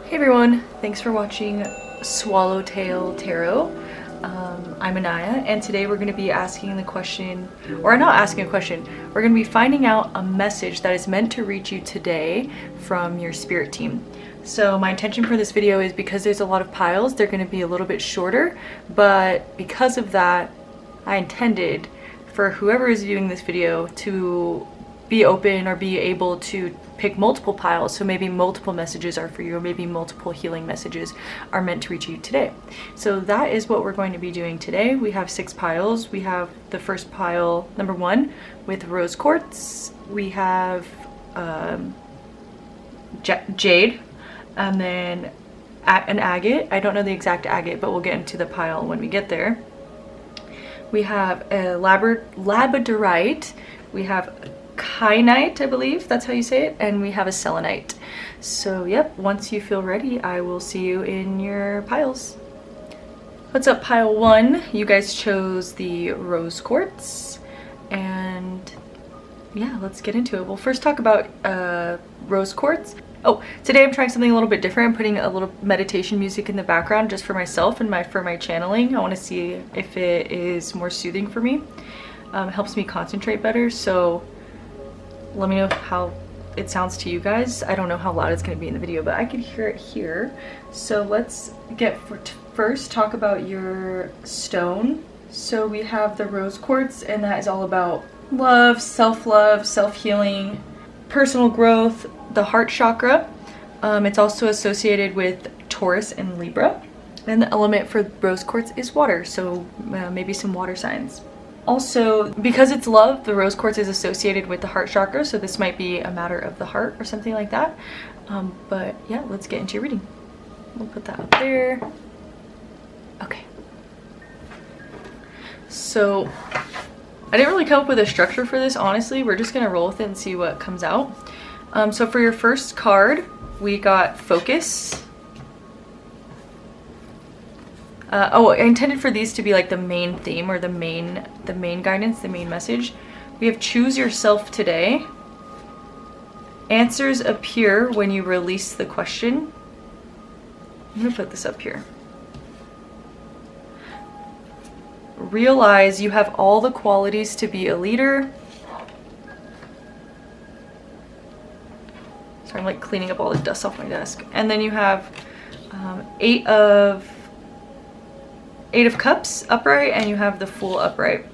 Hey everyone, thanks for watching Swallowtail Tarot. I'm Anaya, and today we're going to be asking the question, or not asking a question, we're going to be finding out a message that is meant to reach you today from your spirit team. So my intention for this video is, because there's a lot of piles, they're going to be a little bit shorter, but because of that, I intended for whoever is viewing this video to be open or be able to pick multiple piles, so maybe multiple messages are for you, or maybe multiple healing messages are meant to reach you today. So that is what we're going to be doing today. We have 6 piles. We have the first pile, number 1, with rose quartz. We have jade, and then an agate. I don't know the exact agate, but we'll get into the pile when we get there. We have a labradorite. We have kyanite, I believe that's how you say it, and we have a selenite. So yep, once you feel ready, I will see you in your piles. What's up, pile 1? You guys chose the rose quartz, and yeah, let's get into it. We'll first talk about rose quartz. Oh, today I'm trying something a little bit different. I'm putting a little meditation music in the background just for myself and for my channeling. I want to see if it is more soothing for me. It helps me concentrate better, so let me know how it sounds to you guys. I don't know how loud it's going to be in the video, but I can hear it here. So let's first talk about your stone. So we have the rose quartz, and that is all about love, self-healing, personal growth, the heart chakra. It's also associated with Taurus and Libra. And the element for rose quartz is water, so maybe some water signs. Also, because it's love, the rose quartz is associated with the heart chakra, so this might be a matter of the heart or something like that. But yeah, let's get into your reading. We'll put that up there. Okay. So I didn't really come up with a structure for this, honestly. We're just gonna roll with it and see what comes out. So for your first card, we got focus. I intended for these to be like the main theme, or the main guidance, the main message. We have choose yourself today. Answers appear when you release the question. I'm gonna put this up here. Realize you have all the qualities to be a leader. Sorry, I'm like cleaning up all the dust off my desk. And then you have 8 of Cups upright, and you have the Fool upright.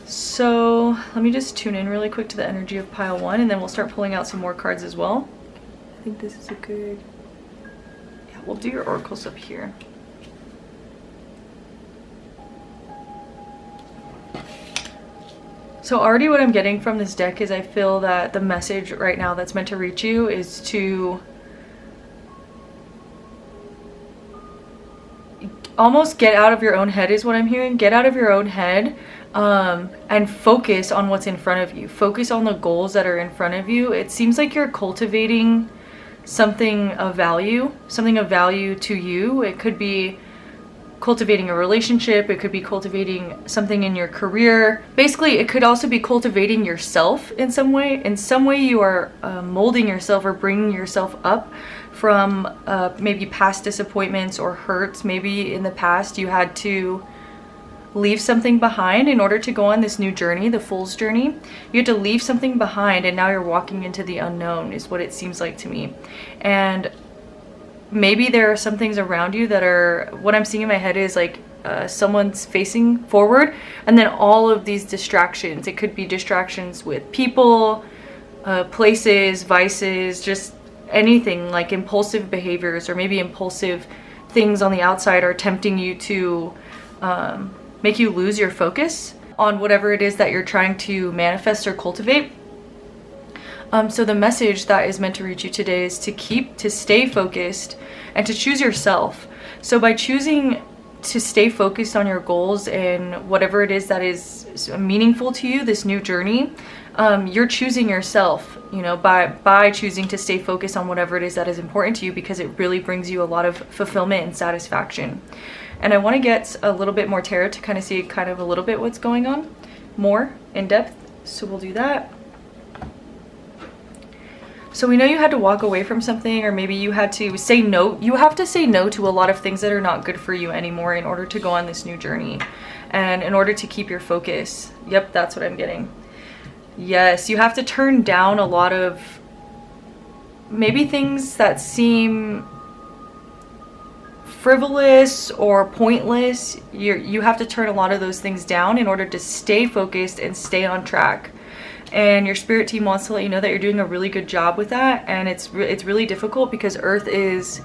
So let me just tune in really quick to the energy of pile 1, and then we'll start pulling out some more cards as well. I think this is a good, yeah, we'll do your oracles up here. So already what I'm getting from this deck is I feel that the message right now that's meant to reach you is to almost get out of your own head, is what I'm hearing. Get out of your own head and focus on what's in front of you. Focus on the goals that are in front of you. It seems like you're cultivating something of value to you. It could be cultivating a relationship. It could be cultivating something in your career. Basically, it could also be cultivating yourself in some way. In some way, you are molding yourself or bringing yourself up from maybe past disappointments or hurts. Maybe in the past you had to leave something behind in order to go on this new journey, the Fool's journey. You had to leave something behind, and now you're walking into the unknown, is what it seems like to me. And maybe there are some things around you that are, what I'm seeing in my head is like someone's facing forward, and then all of these distractions. It could be distractions with people, places, vices, just anything, like impulsive behaviors, or maybe impulsive things on the outside are tempting you to make you lose your focus on whatever it is that you're trying to manifest or cultivate. So the message that is meant to reach you today is to stay focused and to choose yourself. So by choosing to stay focused on your goals and whatever it is that is meaningful to you, this new journey, you're choosing yourself, you know, by choosing to stay focused on whatever it is that is important to you, because it really brings you a lot of fulfillment and satisfaction. And I want to get a little bit more tarot to kind of see kind of a little bit what's going on more in depth. So we'll do that. So we know you had to walk away from something, or maybe you had to say no. You have to say no to a lot of things that are not good for you anymore in order to go on this new journey and in order to keep your focus. Yep, that's what I'm getting. Yes, you have to turn down a lot of maybe things that seem frivolous or pointless. You have to turn a lot of those things down in order to stay focused and stay on track. And your spirit team wants to let you know that you're doing a really good job with that. And it's really difficult because Earth is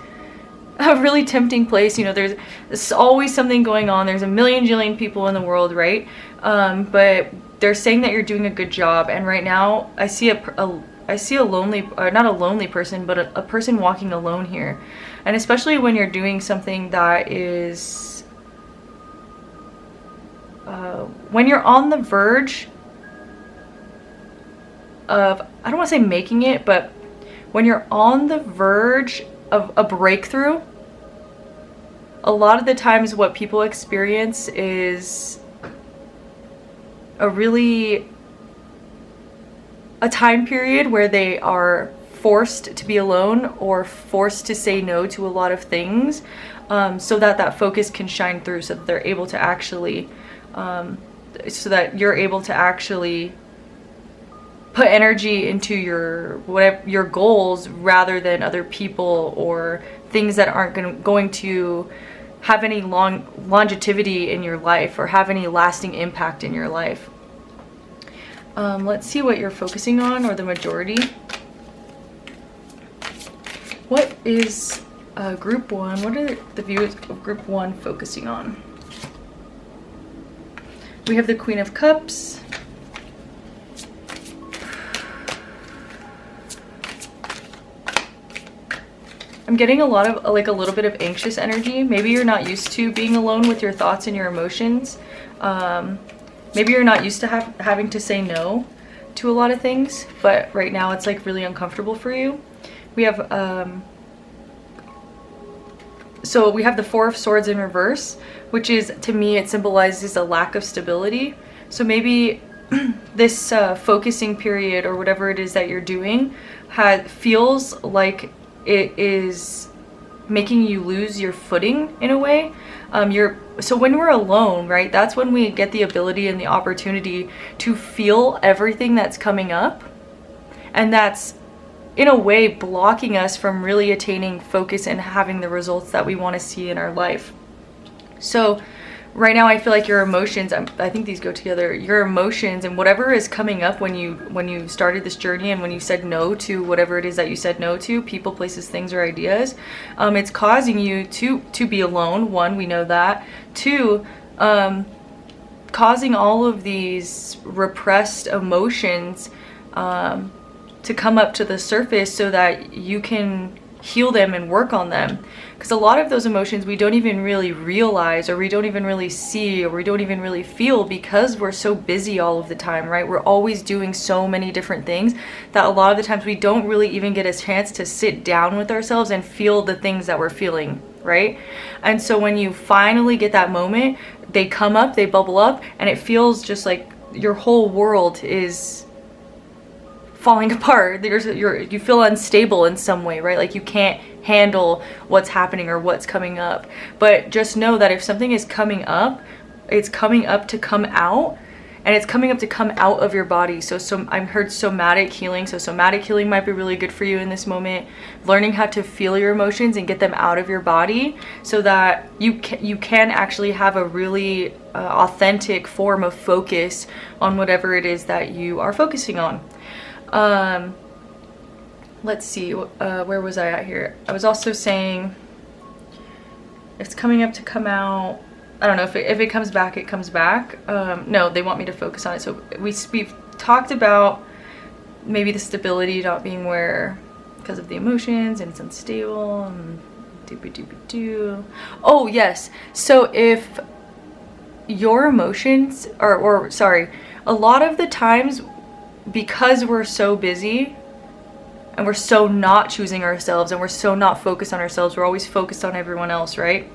a really tempting place. You know, there's always something going on. There's a million jillion people in the world, right? But they're saying that you're doing a good job. And right now I see a lonely, not a lonely person, but a person walking alone here. And especially when you're doing something that is, when you're on the verge of, I don't want to say making it, but when you're on the verge of a breakthrough, a lot of the times what people experience is a time period where they are forced to be alone or forced to say no to a lot of things, so that focus can shine through, so that they're able to actually, so that you're able to actually put energy into your goals rather than other people or things that aren't going to have any longevity in your life or have any lasting impact in your life. Let's see what you're focusing on, or the majority. What is group 1? What are the viewers of group 1 focusing on? We have the Queen of Cups. I'm getting a lot of a little bit of anxious energy. Maybe you're not used to being alone with your thoughts and your emotions. Maybe you're not used to having to say no to a lot of things, but right now it's like really uncomfortable for you. We have so we have the Four of Swords in reverse, which is, to me, it symbolizes a lack of stability. So maybe this focusing period or whatever it is that you're doing feels like it is making you lose your footing in a way. So when we're alone, right, that's when we get the ability and the opportunity to feel everything that's coming up, and that's in a way blocking us from really attaining focus and having the results that we want to see in our life. So right now I feel like your emotions, I think these go together, your emotions and whatever is coming up when you started this journey and when you said no to whatever it is that you said no to, people, places, things, or ideas, it's causing you to be alone. One, we know that. Two, causing all of these repressed emotions to come up to the surface so that you can heal them and work on them. Because a lot of those emotions we don't even really realize, or we don't even really see, or we don't even really feel, because we're so busy all of the time, right? We're always doing so many different things that a lot of the times we don't really even get a chance to sit down with ourselves and feel the things that we're feeling, right? And so when you finally get that moment, they come up, they bubble up, and it feels just like your whole world is falling apart. You feel unstable in some way, right? Like you can't handle what's happening or what's coming up. But just know that if something is coming up, it's coming up to come out, and it's coming up to come out of your body. So I've heard somatic healing. So somatic healing might be really good for you in this moment. Learning how to feel your emotions and get them out of your body so that you can actually have a really authentic form of focus on whatever it is that you are focusing on. Let's see, where was I at here? I was also saying it's coming up to come out. I don't know if it comes back, it comes back. No, they want me to focus on it. So we've talked about maybe the stability not being where, because of the emotions, and it's unstable, and doopy. Oh yes, so if your emotions, or sorry, a lot of the times, because we're so busy and we're so not choosing ourselves and we're so not focused on ourselves, we're always focused on everyone else, right?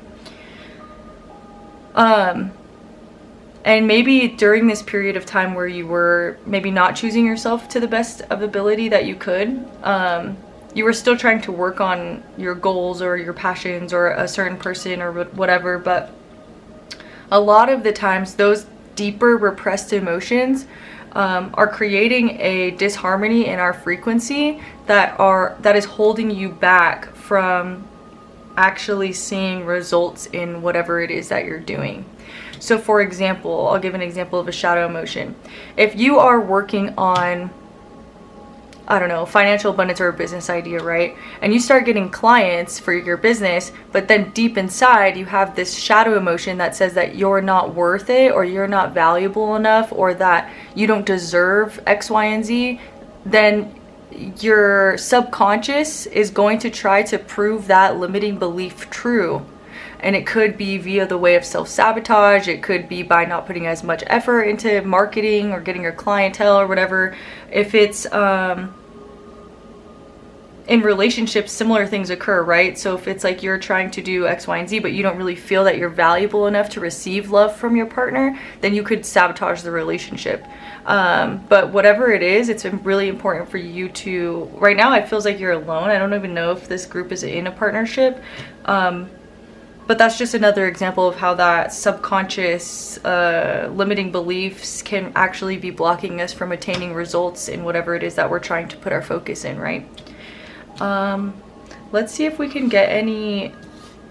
And maybe during this period of time where you were maybe not choosing yourself to the best of ability that you could, you were still trying to work on your goals or your passions or a certain person or whatever. But a lot of the times those deeper repressed emotions are creating a disharmony in our frequency that is holding you back from actually seeing results in whatever it is that you're doing. So for example, I'll give an example of a shadow emotion. If you are working on, I don't know, financial abundance or a business idea, right? And you start getting clients for your business, but then deep inside you have this shadow emotion that says that you're not worth it, or you're not valuable enough, or that you don't deserve X, Y, and Z, then your subconscious is going to try to prove that limiting belief true. And it could be via the way of self-sabotage. It could be by not putting as much effort into marketing or getting your clientele or whatever. If it's in relationships, similar things occur, right? So if it's like you're trying to do X, Y, and Z, but you don't really feel that you're valuable enough to receive love from your partner, then you could sabotage the relationship. But whatever it is, it's really important for you to, right now it feels like you're alone. I don't even know if this group is in a partnership. But that's just another example of how that subconscious limiting beliefs can actually be blocking us from attaining results in whatever it is that we're trying to put our focus in, right? Let's see if we can get any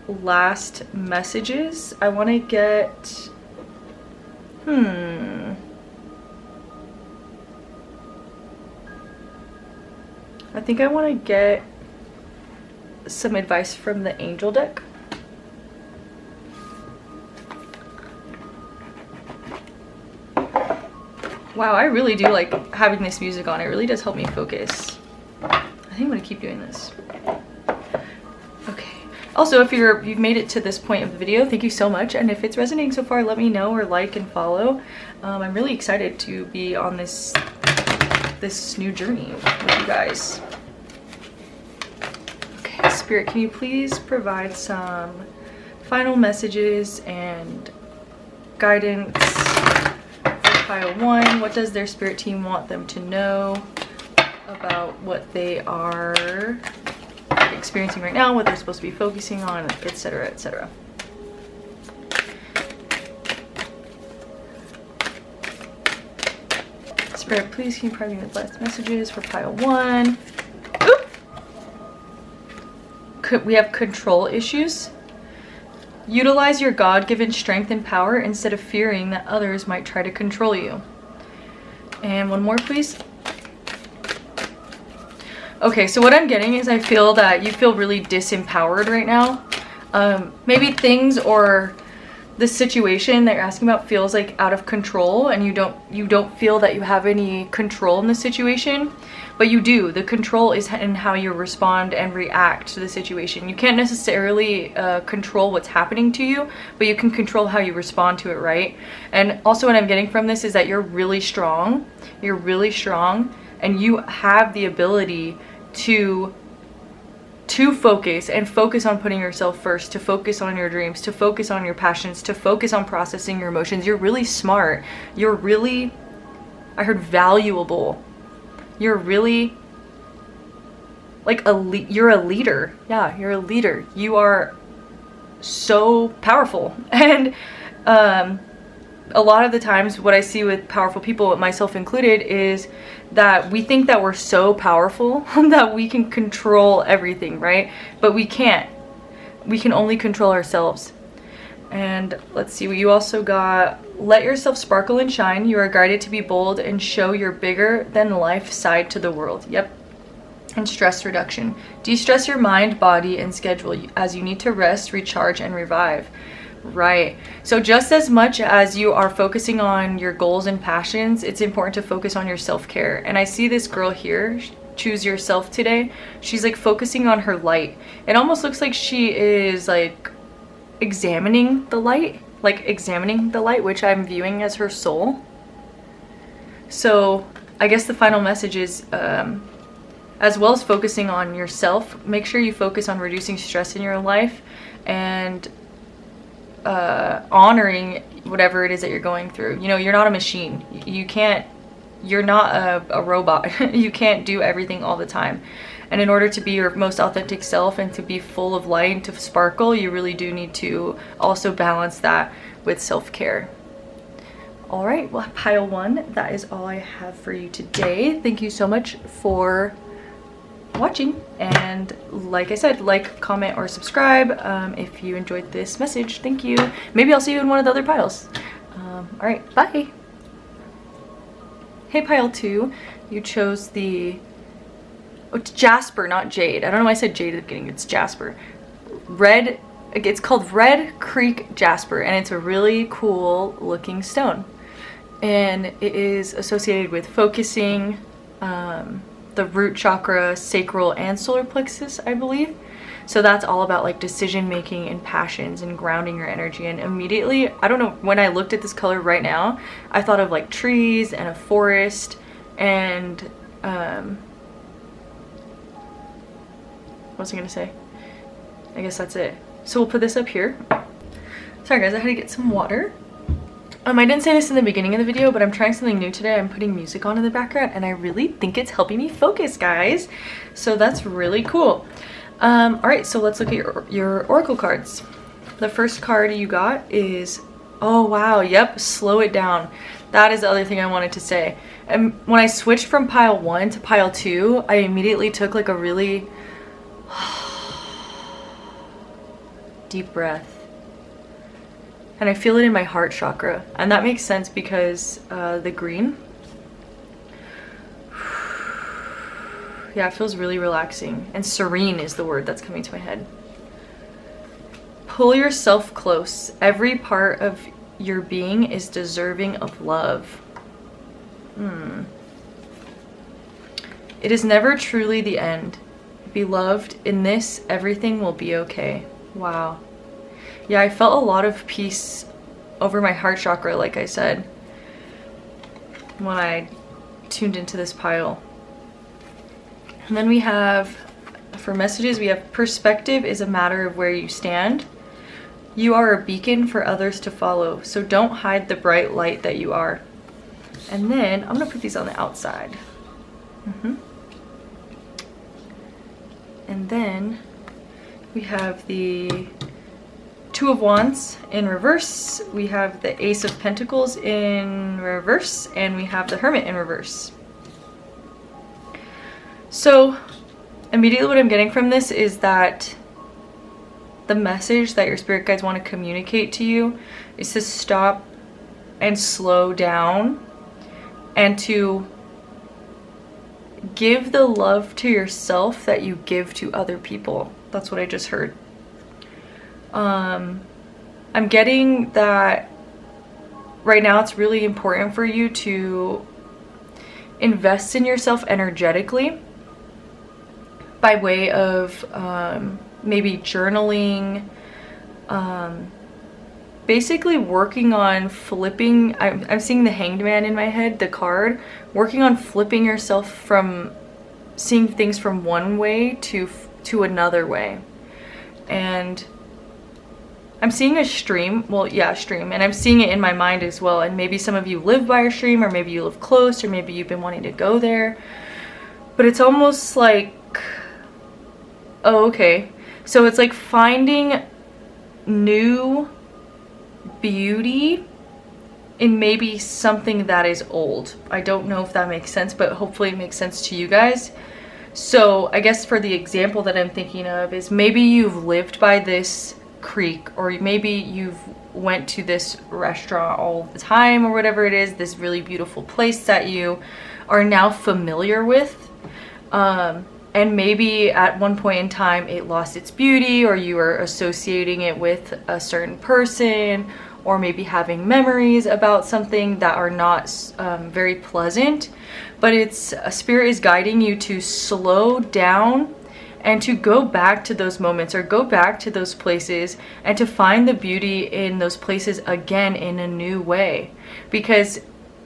last messages. I want to get... I think I want to get some advice from the angel deck. Wow, I really do like having this music on. It really does help me focus. I think I'm gonna keep doing this. Okay. Also, if you've made it to this point of the video, thank you so much. And if it's resonating so far, let me know, or like and follow. I'm really excited to be on this new journey with you guys. Okay, Spirit, can you please provide some final messages and guidance? Pile 1, what does their spirit team want them to know about what they are experiencing right now, what they're supposed to be focusing on, etc., etc. Spirit, please can you provide me with last messages for pile 1? Oop! We have control issues. Utilize your God-given strength and power instead of fearing that others might try to control you. And one more, please. Okay, so what I'm getting is I feel that you feel really disempowered right now. Maybe things or the situation that you're asking about feels like out of control, and you don't feel that you have any control in the situation. But you do. The control is in how you respond and react to the situation. You can't necessarily control what's happening to you, but you can control how you respond to it, right? And also what I'm getting from this is that you're really strong. You're really strong, and you have the ability to focus and focus on putting yourself first, to focus on your dreams, to focus on your passions, to focus on processing your emotions. You're really smart. You're really, I heard valuable. You're really like you're a leader. Yeah, you're a leader. You are so powerful. And a lot of the times what I see with powerful people, myself included, is that we think that we're so powerful that we can control everything, right? But we can't. We can only control ourselves. And let's see, you also got, let yourself sparkle and shine. You are guided to be bold and show your bigger than life side to the world. Yep. And stress reduction. De-stress your mind, body, and schedule as you need to rest, recharge, and revive. Right. So just as much as you are focusing on your goals and passions, it's important to focus on your self-care. And I see this girl here, Choose Yourself today. She's like focusing on her light. It almost looks like she is like examining the light, which I'm viewing as her soul. So I guess the final message is, as well as focusing on yourself, make sure you focus on reducing stress in your life and honoring whatever it is that you're going through. You know, you're not a machine. You're not a robot. You can't do everything all the time. And in order to be your most authentic self and to be full of light and to sparkle, you really do need to also balance that with self-care. All right, well, pile 1, that is all I have for you today. Thank you so much for watching, and like I said, like, comment, or subscribe if you enjoyed this message. Thank you. Maybe I'll see you in one of the other piles. All right, bye. Hey, pile 2, you chose the it's jasper, not jade. I don't know why I said jade at the beginning. It's jasper. It's called Red Creek Jasper, and it's a really cool looking stone, and it is associated with focusing, the root chakra, sacral, and solar plexus, I believe. So that's all about like decision making and passions and grounding your energy. And immediately, I don't know, when I looked at this color right now, I thought of like trees and a forest, and what was I gonna say? I guess that's it. So we'll put this up here. Sorry guys, I had to get some water. I didn't say this in the beginning of the video, but I'm trying something new today. I'm putting music on in the background, and I really think it's helping me focus, guys. So that's really cool. All right, so let's look at your oracle cards. The first card you got is, oh wow, yep, slow it down. That is the other thing I wanted to say. And when I switched from pile 1 to pile 2, I immediately took like a really deep breath. And I feel it in my heart chakra. And that makes sense because the green, yeah, it feels really relaxing. And serene is the word that's coming to my head. Pull yourself close. Every part of your being is deserving of love. It is never truly the end. Beloved, in this, everything will be okay. Wow. Yeah, I felt a lot of peace over my heart chakra, like I said, when I tuned into this pile. And then we have, for messages, we have perspective is a matter of where you stand. You are a beacon for others to follow, so don't hide the bright light that you are. And then, I'm gonna put these on the outside. And then we have the Two of Wands in reverse, we have the Ace of Pentacles in reverse, and we have the Hermit in reverse. So immediately what I'm getting from this is that the message that your spirit guides want to communicate to you is to stop and slow down and to give the love to yourself that you give to other people. That's what I just heard. I'm getting that right now it's really important for you to invest in yourself energetically by way of maybe journaling, basically working on flipping. I'm seeing the Hanged Man in my head, the card, working on flipping yourself from seeing things from one way to another way. And I'm seeing a stream, well, yeah, stream, and I'm seeing it in my mind as well. And maybe some of you live by a stream, or maybe you live close, or maybe you've been wanting to go there. But it's almost like, oh, okay. So it's like finding new beauty in maybe something that is old. I don't know if that makes sense, but hopefully it makes sense to you guys. So I guess for the example that I'm thinking of is maybe you've lived by this creek, or maybe you've went to this restaurant all the time, or whatever it is, this really beautiful place that you are now familiar with, and maybe at one point in time it lost its beauty, or you are associating it with a certain person, or maybe having memories about something that are not very pleasant. But it's a spirit is guiding you to slow down and to go back to those moments, or go back to those places, and to find the beauty in those places again in a new way. Because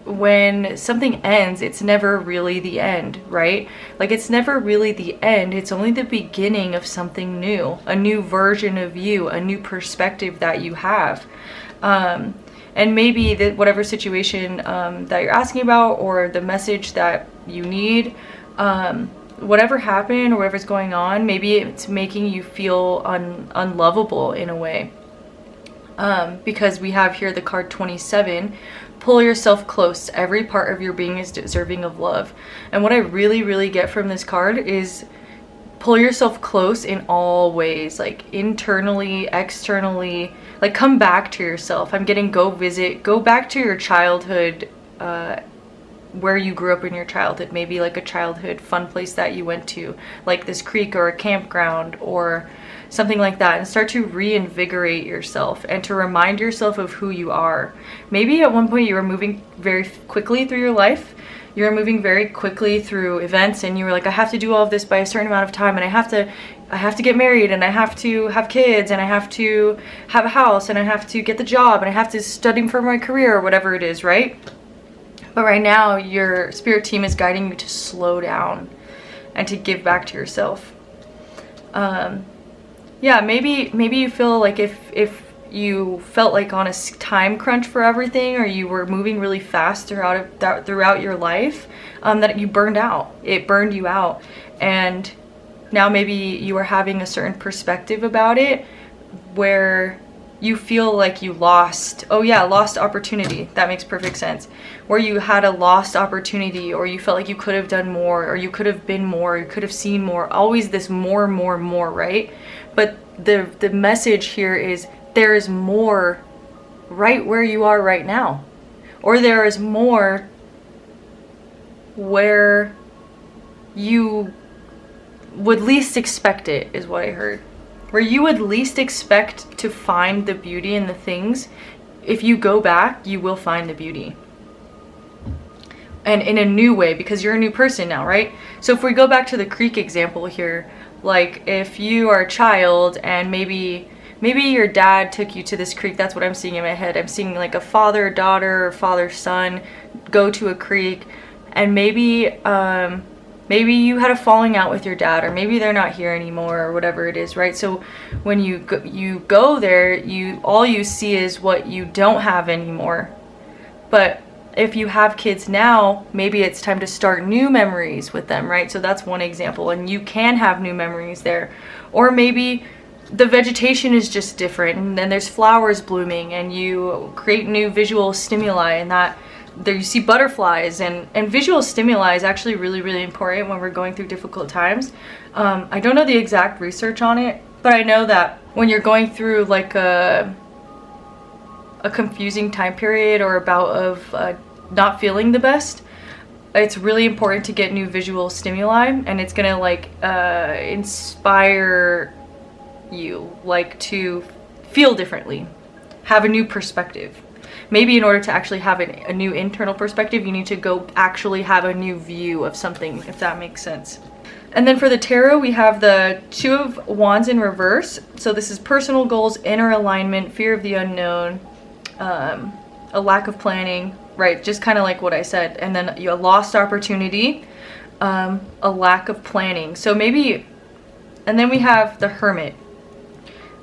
when something ends, it's never really the end, right? Like, it's never really the end. It's only the beginning of something new, a new version of you, a new perspective that you have. And maybe that whatever situation that you're asking about, or the message that you need, whatever happened or whatever's going on, maybe it's making you feel unlovable in a way. Because we have here the card 27. Pull yourself close. Every part of your being is deserving of love. And what I really, really get from this card is pull yourself close in all ways, like internally, externally, like come back to yourself. I'm getting go back to your childhood, where you grew up in your childhood, maybe like a childhood fun place that you went to, like this creek or a campground or something like that, and start to reinvigorate yourself and to remind yourself of who you are. Maybe at one point you were moving very quickly through your life. You were moving very quickly through events, and you were like, I have to do all of this by a certain amount of time, and I have to get married, and I have to have kids, and I have to have a house, and I have to get the job, and I have to study for my career, or whatever it is, right? But right now, your spirit team is guiding you to slow down and to give back to yourself. Yeah, maybe you feel like if you felt like on a time crunch for everything, or you were moving really fast throughout your life, that you burned out. It burned you out. And now maybe you are having a certain perspective about it where you feel like you lost opportunity. That makes perfect sense. Where you had a lost opportunity, or you felt like you could have done more, or you could have been more, you could have seen more. Always this more, right? But the message here is there is more right where you are right now. Or there is more where you would least expect it, is what I heard. Where you would least expect to find the beauty in the things. If you go back, you will find the beauty. And in a new way, because you're a new person now, right? So if we go back to the creek example here, like if you are a child and maybe your dad took you to this creek, that's what I'm seeing in my head. I'm seeing like a father, daughter, or father, son go to a creek, and maybe you had a falling out with your dad, or maybe they're not here anymore, or whatever it is, right? So when you go there, all you see is what you don't have anymore. But if you have kids now, maybe it's time to start new memories with them, right? So that's one example, and you can have new memories there. Or maybe the vegetation is just different, and then there's flowers blooming, and you create new visual stimuli, and that there you see butterflies, and visual stimuli is actually really, really important when we're going through difficult times. I don't know the exact research on it, but I know that when you're going through like a confusing time period or a bout of not feeling the best, it's really important to get new visual stimuli, and it's gonna like inspire you like to feel differently, have a new perspective. Maybe in order to actually have a new internal perspective, you need to go actually have a new view of something, if that makes sense. And then for the tarot, we have the Two of Wands in reverse. So this is personal goals, inner alignment, fear of the unknown, a lack of planning, right? Just kind of like what I said. And then a lost opportunity, a lack of planning. So maybe, and then we have the Hermit.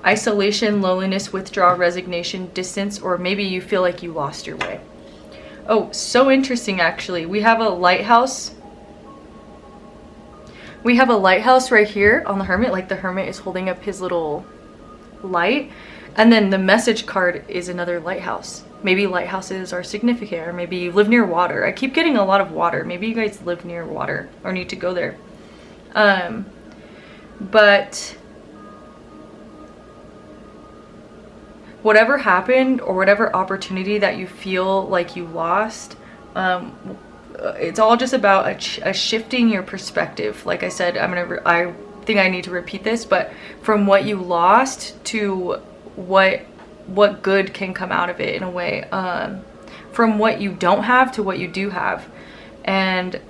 Isolation, loneliness, withdrawal, resignation, distance, or maybe you feel like you lost your way. Oh, so interesting actually. We have a lighthouse. We have a lighthouse right here on the Hermit, like the Hermit is holding up his little light. And then the message card is another lighthouse. Maybe lighthouses are significant, or maybe you live near water. I keep getting a lot of water. Maybe you guys live near water or need to go there. But whatever happened, or whatever opportunity that you feel like you lost, it's all just about a shifting your perspective. Like I said, I think I need to repeat this, but from what you lost to what good can come out of it, in a way. From what you don't have to what you do have. And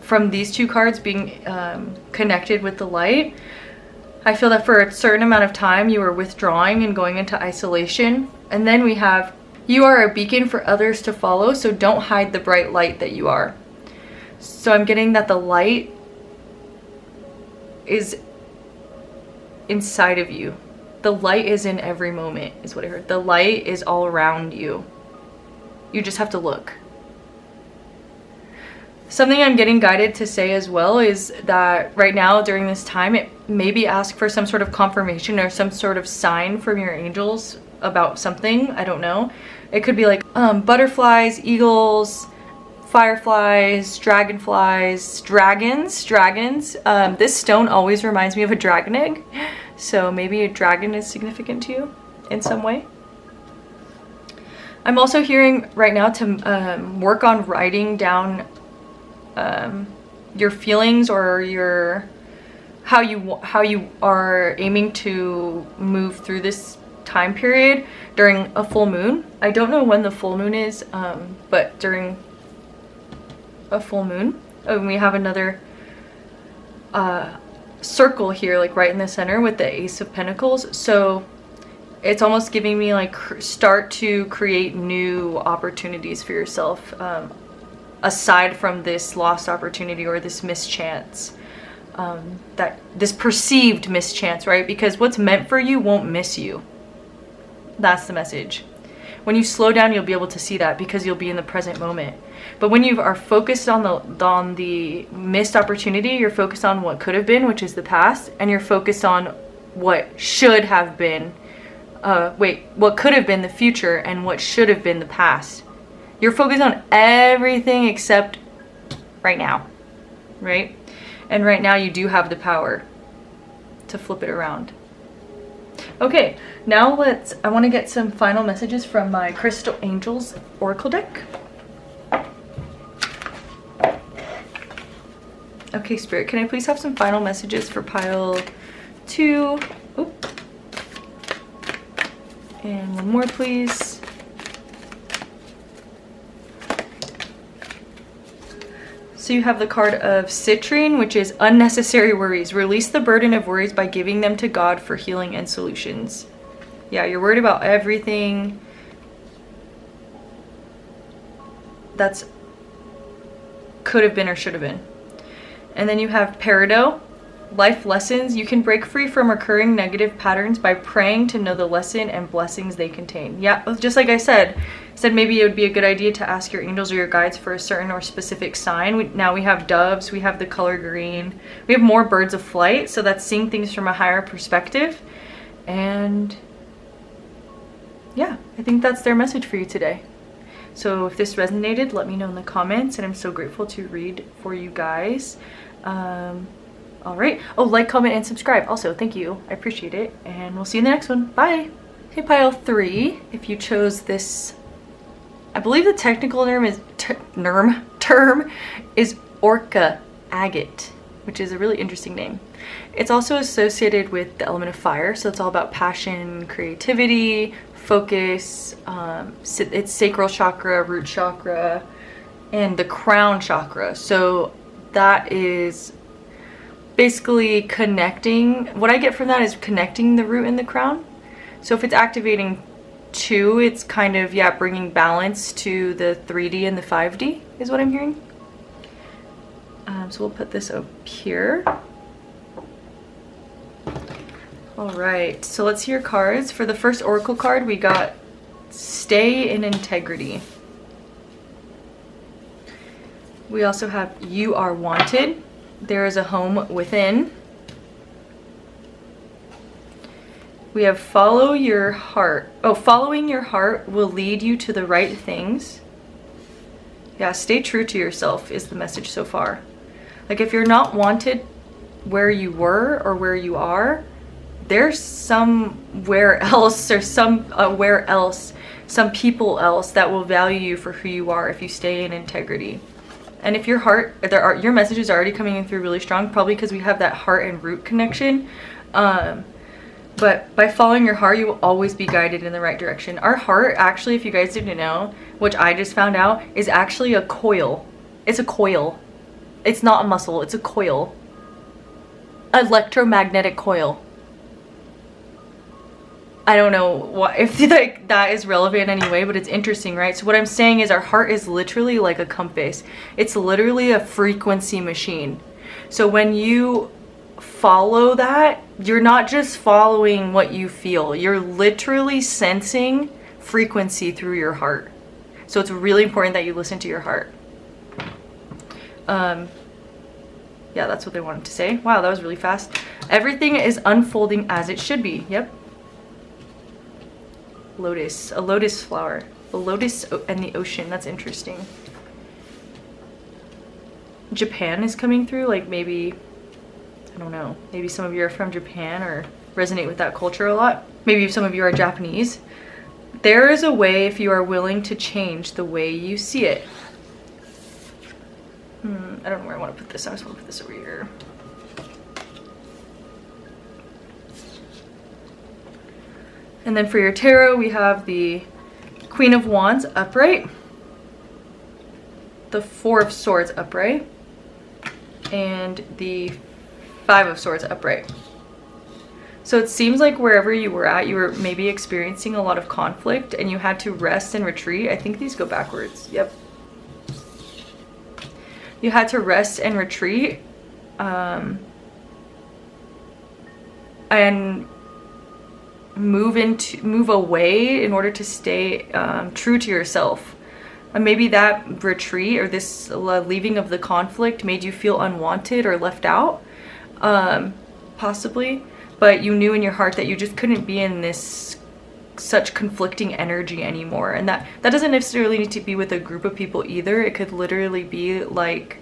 from these two cards being connected with the light, I feel that for a certain amount of time you were withdrawing and going into isolation. And then we have You are a beacon for others to follow, so don't hide the bright light that you are. So I'm getting that the light is inside of you. The light is in every moment, is what I heard. The light is all around you. You just have to look. Something I'm getting guided to say as well is that right now during this time, it maybe ask for some sort of confirmation or some sort of sign from your angels about something. I don't know. It could be like butterflies, eagles, fireflies, dragonflies, dragons. This stone always reminds me of a dragon egg. So maybe a dragon is significant to you in some way. I'm also hearing right now to work on writing down your feelings or your how you are aiming to move through this time period during a full moon. I don't know when the full moon is, but during a full moon. And we have another circle here, like right in the center with the Ace of Pentacles. So it's almost giving me like start to create new opportunities for yourself, aside from this lost opportunity or this mischance, that this perceived mischance, right? Because what's meant for you won't miss you. That's the message. When you slow down, you'll be able to see that because you'll be in the present moment. But when you are focused on the missed opportunity, you're focused on what could have been, which is the past, and you're focused on what should have been. What could have been the future and what should have been the past. You're focused on everything except right now, right? And right now you do have the power to flip it around. Okay, now I want to get some final messages from my Crystal Angels Oracle deck. Okay, Spirit, can I please have some final messages for pile 2? Oop. And one more, please. So you have the card of citrine, which is unnecessary worries. Release the burden of worries by giving them to God for healing and solutions. Yeah, you're worried about everything that's could have been or should have been. And then you have peridot, life lessons. You can break free from recurring negative patterns by praying to know the lesson and blessings they contain. Yeah, just like I said maybe it would be a good idea to ask your angels or your guides for a certain or specific sign. Now we have doves, we have the color green, we have more birds of flight, so that's seeing things from a higher perspective. And yeah, I think that's their message for you today. So if this resonated, let me know in the comments, and I'm so grateful to read for you guys. All right. Oh, like, comment, and subscribe. Also, thank you. I appreciate it. And we'll see you in the next one. Bye. Okay, pile 3. If you chose this, I believe the technical term is orca agate, which is a really interesting name. It's also associated with the element of fire, so it's all about passion, creativity, focus. It's sacral chakra, root chakra, and the crown chakra. So that is basically connecting. What I get from that is connecting the root and the crown. So if it's activating 2, it's kind of, yeah, bringing balance to the 3D and the 5D is what I'm hearing. So we'll put this up here. All right, so let's see your cards. For the first oracle card, we got stay in integrity. We also have you are wanted. There is a home within. We have follow your heart. Oh, following your heart will lead you to the right things. Yeah, stay true to yourself is the message so far. Like if you're not wanted where you were or where you are, there's somewhere else or somewhere else, some people else that will value you for who you are if you stay in integrity. And if your heart, your message is already coming in through really strong, probably because we have that heart and root connection. But by following your heart, you will always be guided in the right direction. Our heart, actually, if you guys didn't know, which I just found out, is actually a coil. It's a coil. It's not a muscle, it's a coil. Electromagnetic coil. I don't know what, if like that is relevant in any way, but it's interesting, right? So what I'm saying is our heart is literally like a compass. It's literally a frequency machine. So when you follow that, you're not just following what you feel. You're literally sensing frequency through your heart. So it's really important that you listen to your heart. Yeah, that's what they wanted to say. Wow, that was really fast. Everything is unfolding as it should be. Yep. Lotus, a lotus flower, a lotus and the ocean. That's interesting. Japan is coming through, like maybe, I don't know, maybe some of you are from Japan or resonate with that culture a lot. Maybe some of you are Japanese. There is a way if you are willing to change the way you see it. I don't know where I want to put this. I just want to put this over here. And then for your tarot, we have the Queen of Wands upright, the Four of Swords upright, and the Five of Swords upright. So it seems like wherever you were at, you were maybe experiencing a lot of conflict and you had to rest and retreat. I think these go backwards. Yep. You had to rest and retreat, and move away in order to stay true to yourself. And maybe that retreat or this leaving of the conflict made you feel unwanted or left out, possibly. But you knew in your heart that you just couldn't be in this such conflicting energy anymore. And that doesn't necessarily need to be with a group of people either. It could literally be like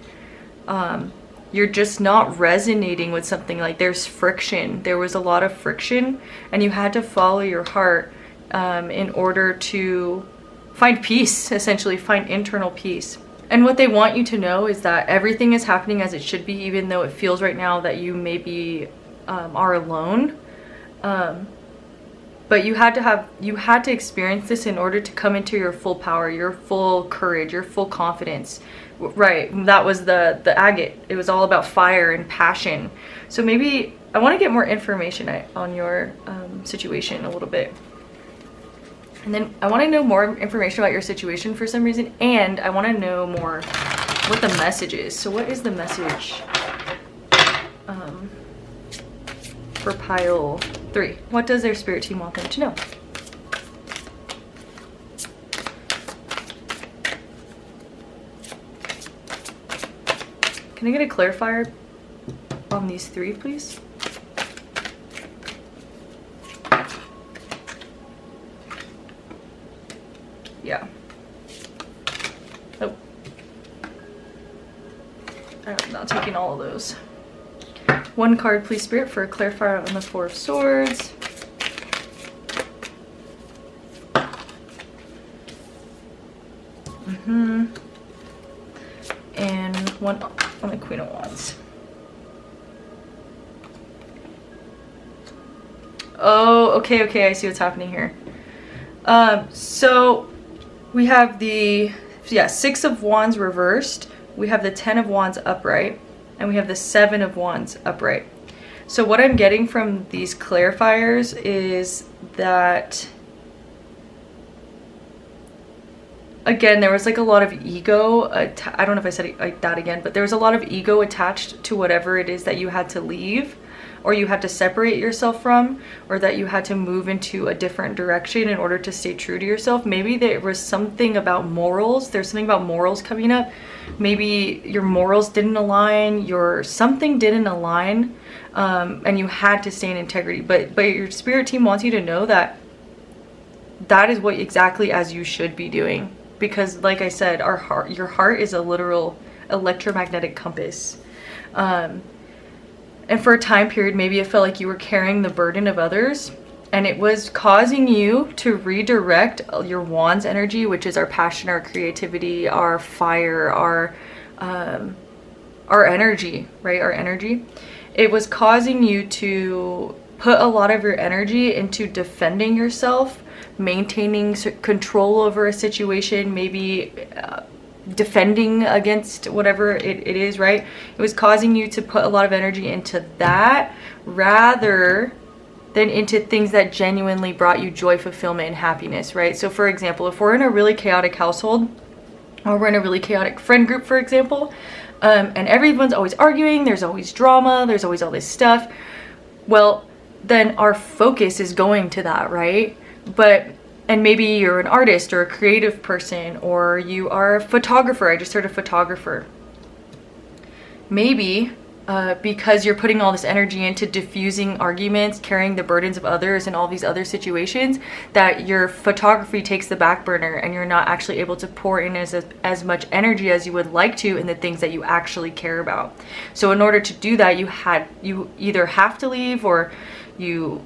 you're just not resonating with something. Like there's friction. There was a lot of friction and you had to follow your heart in order to find peace, essentially find internal peace. And what they want you to know is that everything is happening as it should be, even though it feels right now that you maybe are alone. But you had to experience this in order to come into your full power, your full courage, your full confidence. Right, that was the agate. It was all about fire and passion. So maybe I want to get more information on your situation a little bit. And then I want to know more information about your situation for some reason, and I want to know more what the message is. So what is the message for pile 3? What does their spirit team want them to know? Can I get a clarifier on these 3, please? Yeah. Oh. I'm not taking all of those. 1 card, please, Spirit, for a clarifier on the Four of Swords. And 1 on the Queen of Wands. Oh, okay, I see what's happening here. So we have the 6 of Wands reversed, we have the 10 of Wands upright, and we have the 7 of Wands upright. So what I'm getting from these clarifiers is that, again, there was like a lot of ego. I don't know if I said it like that again, but there was a lot of ego attached to whatever it is that you had to leave, or you had to separate yourself from, or that you had to move into a different direction in order to stay true to yourself. Maybe there was something about morals. There's something about morals coming up. Maybe your morals didn't align, something didn't align, and you had to stay in integrity. But your spirit team wants you to know that that is what exactly as you should be doing. Because like I said, your heart is a literal electromagnetic compass. And for a time period, maybe it felt like you were carrying the burden of others, and it was causing you to redirect your Wands energy, which is our passion, our creativity, our fire, our energy, right? Our energy. It was causing you to put a lot of your energy into defending yourself, maintaining control over a situation, maybe defending against whatever it is, right? It was causing you to put a lot of energy into that rather then into things that genuinely brought you joy, fulfillment, and happiness, right? So for example, if we're in a really chaotic household, or we're in a really chaotic friend group, for example, and everyone's always arguing, there's always drama, there's always all this stuff, well, then our focus is going to that, right? And maybe you're an artist or a creative person, or you are a photographer. I just heard a photographer. Maybe because you're putting all this energy into diffusing arguments, carrying the burdens of others, and all these other situations, that your photography takes the back burner and you're not actually able to pour in as much energy as you would like to in the things that you actually care about. So in order to do that, you either have to leave, or you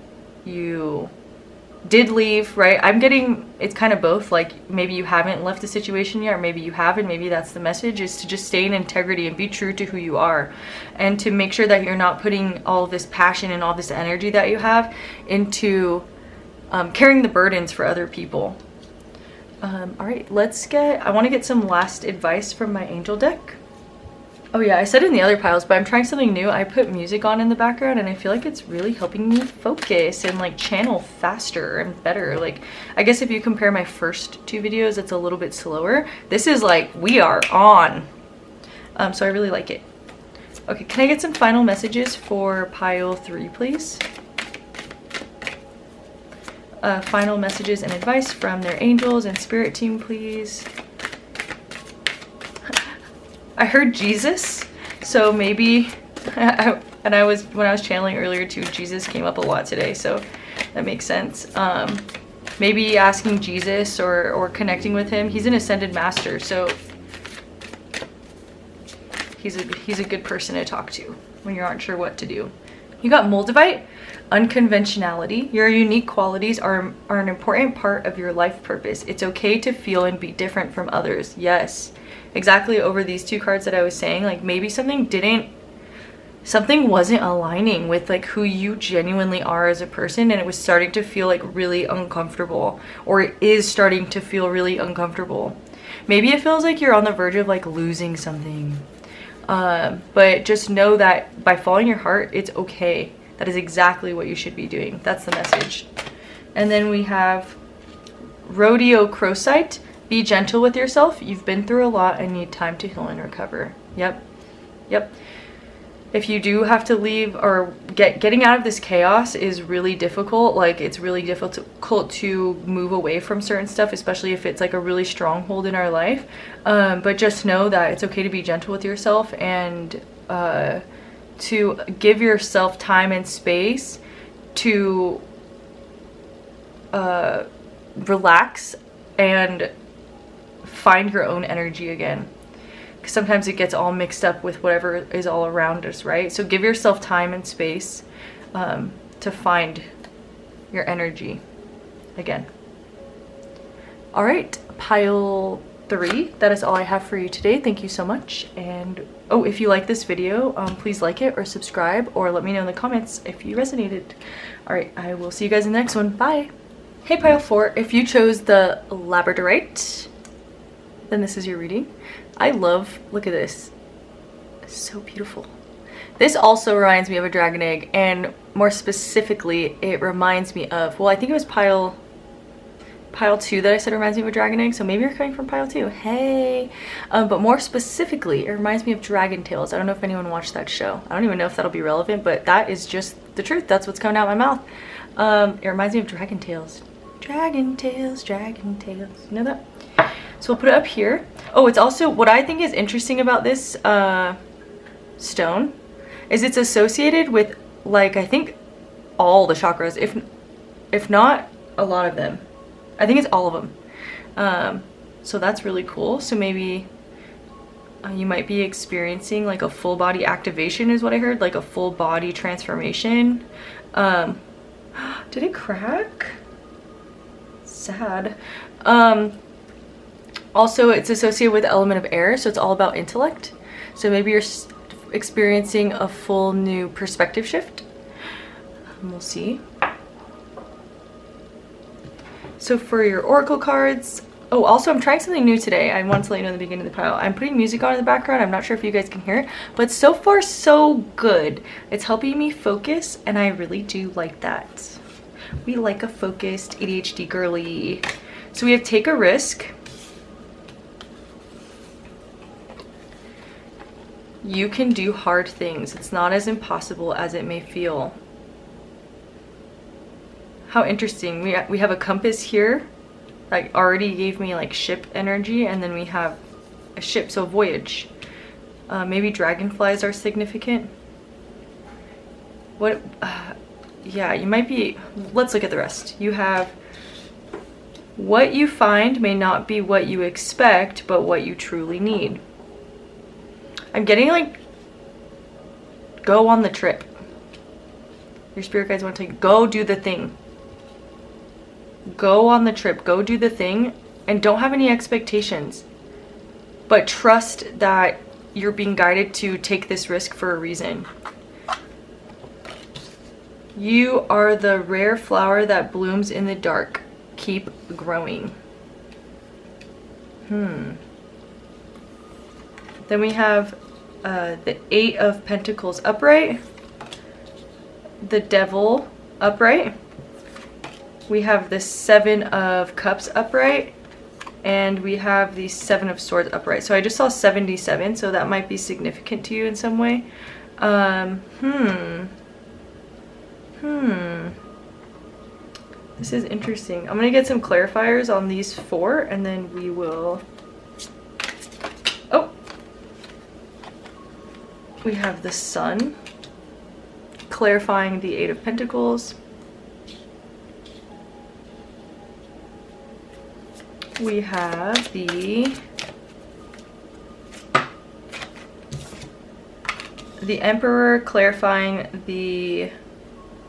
did leave, right? I'm getting, it's kind of both. Like maybe you haven't left the situation yet, or maybe you have, and maybe that's the message, is to just stay in integrity and be true to who you are, and to make sure that you're not putting all this passion and all this energy that you have into carrying the burdens for other people. All right, I want to get some last advice from my angel deck. Oh yeah, I said in the other piles, but I'm trying something new. I put music on in the background, and I feel like it's really helping me focus and like channel faster and better. Like, I guess if you compare my first 2 videos, it's a little bit slower. This is like, we are on. So I really like it. Okay, can I get some final messages for pile 3, please? Final messages and advice from their angels and spirit team, please. I heard Jesus, so maybe, when I was channeling earlier too, Jesus came up a lot today, so that makes sense. Maybe asking Jesus or connecting with him. He's an ascended master, so he's a good person to talk to when you aren't sure what to do. You got Moldavite, unconventionality. Your unique qualities are an important part of your life purpose. It's okay to feel and be different from others. Yes. Exactly, over these 2 cards that I was saying, like maybe something wasn't aligning with like who you genuinely are as a person, and it was starting to feel like really uncomfortable, or it is starting to feel really uncomfortable. Maybe it feels like you're on the verge of like losing something, but just know that by following your heart, it's okay. That is exactly what you should be doing. That's the message. And then we have Rodeo Crowsight. Be gentle with yourself. You've been through a lot and need time to heal and recover. Yep. If you do have to leave, or getting out of this chaos is really difficult. Like, it's really difficult to move away from certain stuff, especially if it's like a really stronghold in our life. But just know that it's okay to be gentle with yourself, and to give yourself time and space to relax and find your own energy again, because sometimes it gets all mixed up with whatever is all around us, right? So give yourself time and space to find your energy again. All right, pile 3, that is all I have for you today. Thank you so much. And oh, if you like this video, please like it or subscribe, or let me know in the comments if you resonated. All right, I will see you guys in the next one. Bye. Hey pile 4, if you chose the labradorite, then this is your reading. Look at this. It's so beautiful. This also reminds me of a dragon egg, and more specifically, it reminds me of, well, I think it was pile 2 that I said reminds me of a dragon egg, so maybe you're coming from pile 2. Hey. But more specifically, it reminds me of Dragon Tales. I don't know if anyone watched that show. I don't even know if that'll be relevant, but that is just the truth. That's what's coming out of my mouth. It reminds me of Dragon Tales. Dragon Tales, Dragon Tales. You know that? So we'll put it up here. Oh, it's also, what I think is interesting about this stone is it's associated with, like, I think all the chakras, if not a lot of them. I think it's all of them. So that's really cool. So maybe you might be experiencing like a full body activation, is what I heard, like a full body transformation. Did it crack? Sad. Also, it's associated with the element of air, so it's all about intellect. So maybe you're experiencing a full new perspective shift. We'll see. So for your oracle cards, oh, also I'm trying something new today. I wanted to let you know in the beginning of the pile. I'm putting music on in the background. I'm not sure if you guys can hear it, but so far so good. It's helping me focus, and I really do like that. We like a focused ADHD girly. So we have take a risk. You can do hard things. It's not as impossible as it may feel. How interesting. We have a compass here. Like already gave me like ship energy, and then we have a ship, so voyage. Maybe dragonflies are significant. What? Yeah, you might be. Let's look at the rest. You have what you find may not be what you expect, but what you truly need. I'm getting like go on the trip. Your spirit guides want to go do the thing. Go on the trip, go do the thing, and don't have any expectations. But trust that you're being guided to take this risk for a reason. You are the rare flower that blooms in the dark. Keep growing. Then we have the 8 of Pentacles upright. The Devil upright. We have the 7 of Cups upright, and we have the 7 of Swords upright. So I just saw 77, so that might be significant to you in some way. This is interesting. I'm gonna get some clarifiers on these 4, and then we will... Oh! We have the Sun, clarifying the 8 of Pentacles. We have the Emperor, clarifying the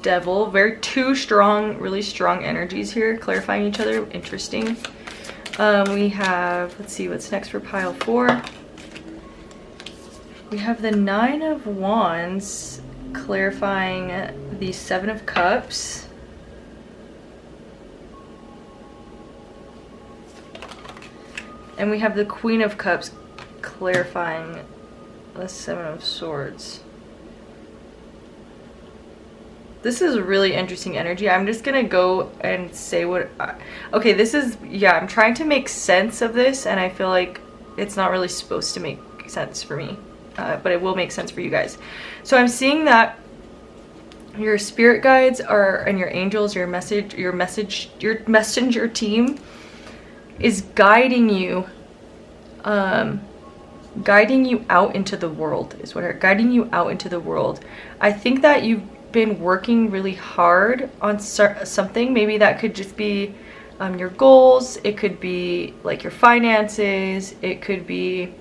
Devil. Very two strong, really strong energies here, clarifying each other. Interesting. We have, let's see what's next for pile 4. We have the 9 of Wands, clarifying the 7 of Cups. And we have the Queen of Cups, clarifying the 7 of Swords. This is really interesting energy. I'm just gonna go and say what okay, this is, yeah, I'm trying to make sense of this, and I feel like it's not really supposed to make sense for me, but it will make sense for you guys. So I'm seeing that your spirit guides are, and your angels, your messenger team is guiding you out into the world, is what guiding you out into the world. I think that you've been working really hard on something. Maybe that could just be your goals, it could be like your finances, it could be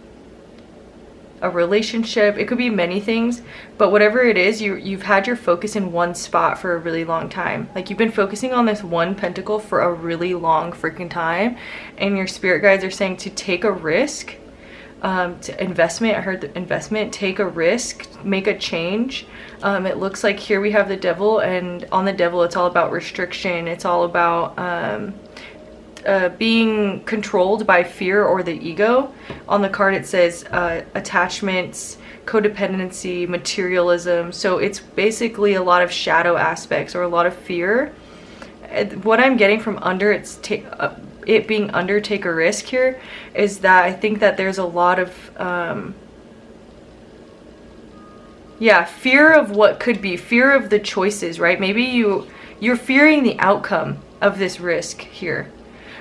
a relationship, it could be many things, but whatever it is, you've had your focus in one spot for a really long time. Like you've been focusing on this one pentacle for a really long freaking time, and your spirit guides are saying to take a risk, to investment. I heard the investment, take a risk, make a change. It looks like here we have the Devil, and on the Devil it's all about restriction, it's all about being controlled by fear or the ego. On the card it says attachments, codependency, materialism. So it's basically a lot of shadow aspects or a lot of fear. What I'm getting from under it being under take a risk here is that I think that there's a lot of fear of what could be, fear of the choices, right? Maybe you're fearing the outcome of this risk here.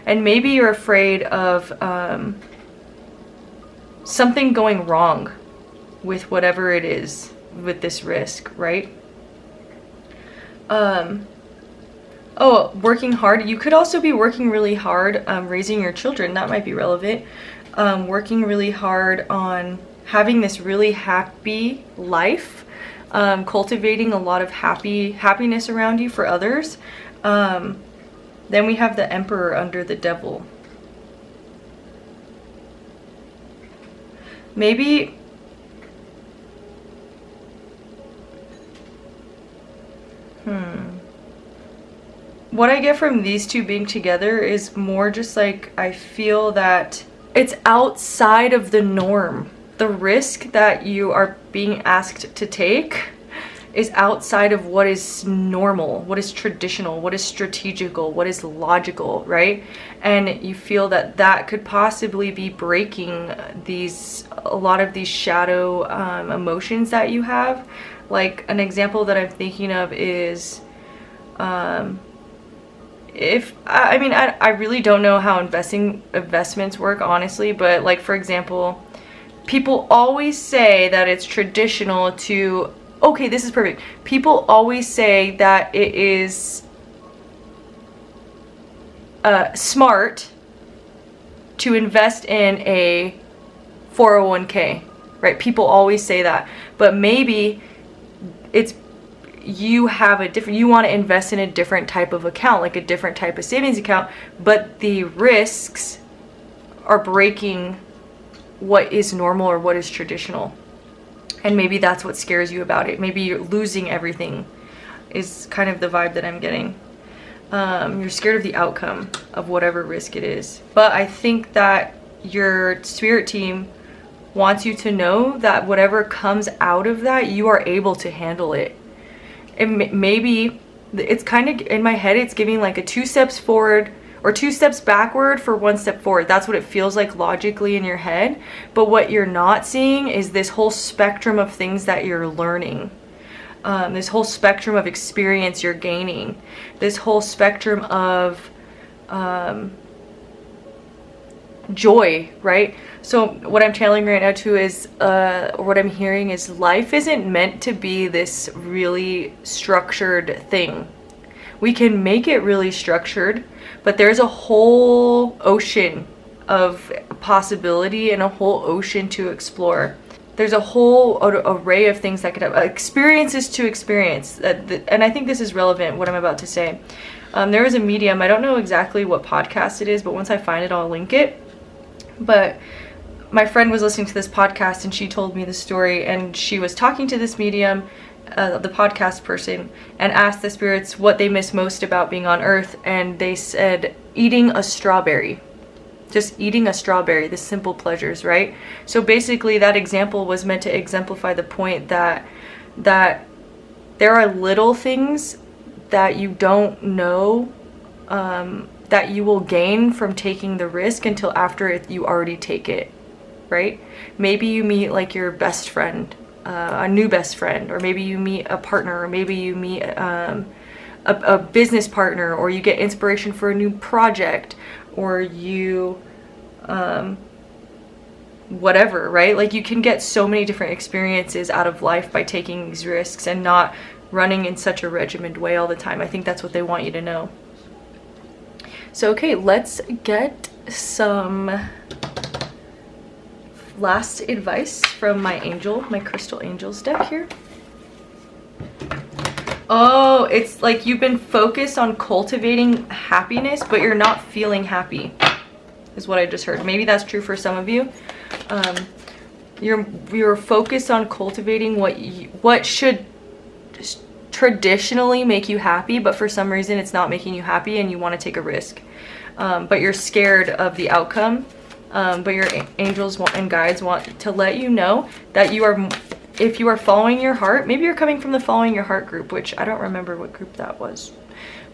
And maybe you're afraid of something going wrong with whatever it is with this risk, right? Oh, working hard. You could also be working really hard raising your children. That might be relevant. Working really hard on having this really happy life, cultivating a lot of happiness around you for others. Then we have the Emperor under the Devil. Maybe what I get from these two being together is more just like, I feel that it's outside of the norm. The risk that you are being asked to take is outside of what is normal, what is traditional, what is strategical, what is logical, right? And you feel that that could possibly be breaking a lot of these shadow emotions that you have. Like an example that I'm thinking of is, if I really don't know how investments work, honestly, but like, for example, people always say that it's traditional to, okay, this is perfect. People always say that it is smart to invest in a 401k, right? People always say that, but maybe it's you want to invest in a different type of account, like a different type of savings account, but the risks are breaking what is normal or what is traditional. And maybe that's what scares you about it. Maybe you're losing everything is kind of the vibe that I'm getting. You're scared of the outcome of whatever risk it is. But I think that your spirit team wants you to know that whatever comes out of that, you are able to handle it. And maybe it's kind of, in my head, it's giving like a 2 steps forward or 2 steps backward for 1 step forward. That's what it feels like logically in your head. But what you're not seeing is this whole spectrum of things that you're learning. This whole spectrum of experience you're gaining. This whole spectrum of joy, right? So what I'm channeling right now too is, or what I'm hearing is, life isn't meant to be this really structured thing. We can make it really structured, but there's a whole ocean of possibility and a whole ocean to explore. There's a whole array of things that could have experiences to experience. And I think this is relevant, what I'm about to say. There is a medium, I don't know exactly what podcast it is, but once I find it, I'll link it. But my friend was listening to this podcast and she told me the story, and she was talking to this medium, the podcast person, and asked the spirits what they miss most about being on Earth, and they said eating a strawberry. Just eating a strawberry, the simple pleasures, right? So basically that example was meant to exemplify the point that there are little things that you don't know that you will gain from taking the risk until after you already take it, right? Maybe you meet like your best friend, a new best friend, or maybe you meet a partner, or maybe you meet a business partner, or you get inspiration for a new project, or you whatever, right? Like, you can get so many different experiences out of life by taking these risks and not running in such a regimented way all the time. I think that's what they want you to know. So okay, let's get some last advice from my crystal angels deck here. Oh, it's like you've been focused on cultivating happiness, but you're not feeling happy, is what I just heard. Maybe that's true for some of you. You're focused on cultivating what should traditionally make you happy, but for some reason it's not making you happy and you want to take a risk. But you're scared of the outcome. But your angels and guides want to let you know that if you are following your heart, maybe you're coming from the following your heart group, which I don't remember what group that was,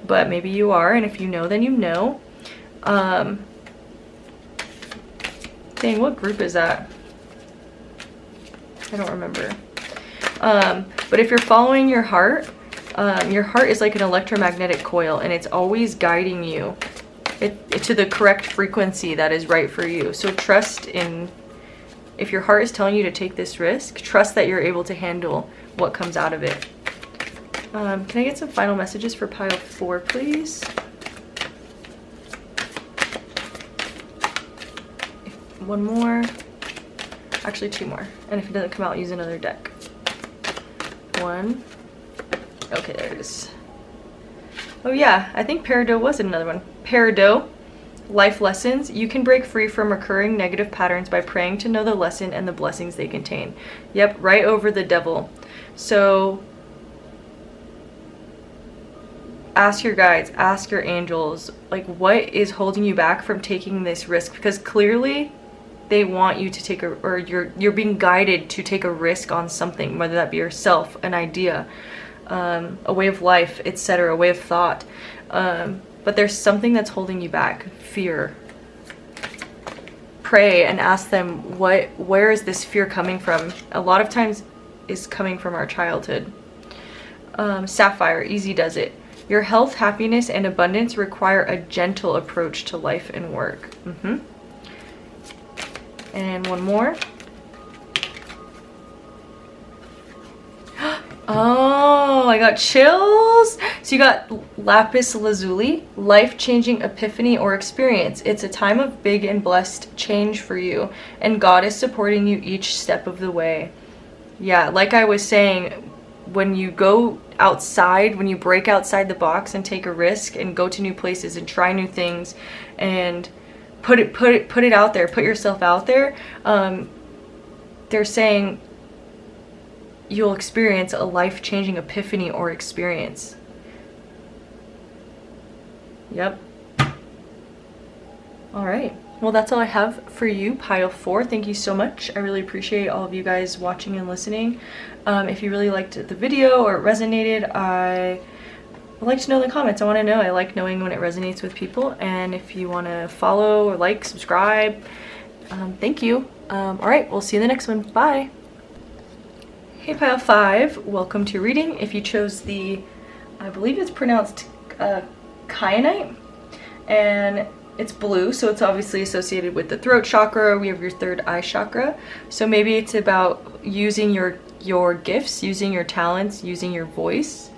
but maybe you are, and if you know, then you know. Dang, what group is that? I don't remember. But if you're following your heart is like an electromagnetic coil, and it's always guiding you to the correct frequency that is right for you. So trust in, if your heart is telling you to take this risk, trust that you're able to handle what comes out of it. Can I get some final messages for pile 4, please? One more. Actually, 2 more. And if it doesn't come out, use another deck. 1. Okay, there it is. Oh yeah, I think Peridot was another one. Peridot, life lessons. You can break free from recurring negative patterns by praying to know the lesson and the blessings they contain. Yep, right over the devil. So ask your guides, ask your angels, like, what is holding you back from taking this risk? Because clearly they want you to take a, or you're being guided to take a risk on something, whether that be yourself, an idea, a way of life, etc., a way of thought. But there's something that's holding you back. Fear. Pray and ask them, where is this fear coming from? A lot of times is coming from our childhood. Sapphire, easy does it. Your health, happiness, and abundance require a gentle approach to life and work. And one more. Oh, I got chills. So you got lapis lazuli, life-changing epiphany or experience. It's a time of big and blessed change for you, and God is supporting you each step of the way. Yeah, like I was saying, when you go outside, when you break outside the box and take a risk and go to new places and try new things and put it out there, put yourself out there, they're saying you'll experience a life-changing epiphany or experience. Yep. All right. Well, that's all I have for you, pile 4. Thank you so much. I really appreciate all of you guys watching and listening. If you really liked the video or it resonated, I would like to know in the comments. I want to know. I like knowing when it resonates with people. And if you want to follow or like, subscribe, thank you. All right. We'll see you in the next one. Bye. Hey pile 5, welcome to your reading. If you chose the, I believe it's pronounced kyanite, and it's blue, so it's obviously associated with the throat chakra. We have your third eye chakra, so maybe it's about using your gifts, using your talents, using your voice.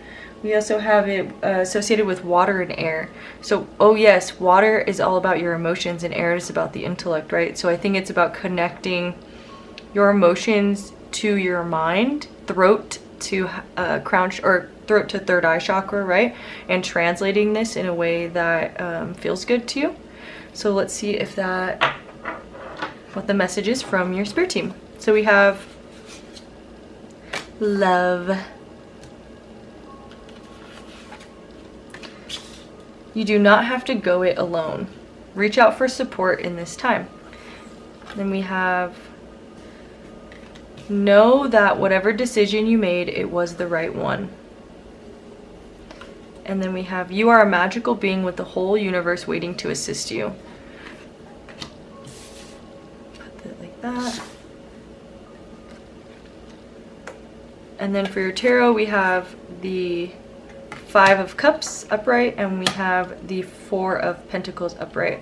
We also have it associated with water and air. So, oh yes, water is all about your emotions and air is about the intellect, right? So I think it's about connecting your emotions to your mind, throat to crown or throat to third eye chakra, right? And translating this in a way that feels good to you. So let's see if what the message is from your spirit team. So we have love. You do not have to go it alone. Reach out for support in this time. Then we have know that whatever decision you made, it was the right one. And then we have, you are a magical being with the whole universe waiting to assist you. Put that like that. And then for your tarot, we have the 5 of Cups upright, and we have the 4 of Pentacles upright.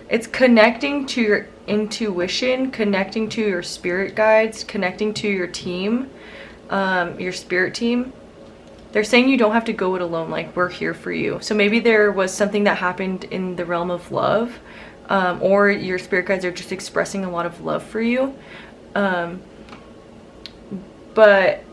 It's connecting to your intuition, connecting to your spirit guides, connecting to your team, your spirit team. They're saying you don't have to go it alone, like we're here for you. So maybe there was something that happened in the realm of love, or your spirit guides are just expressing a lot of love for you. But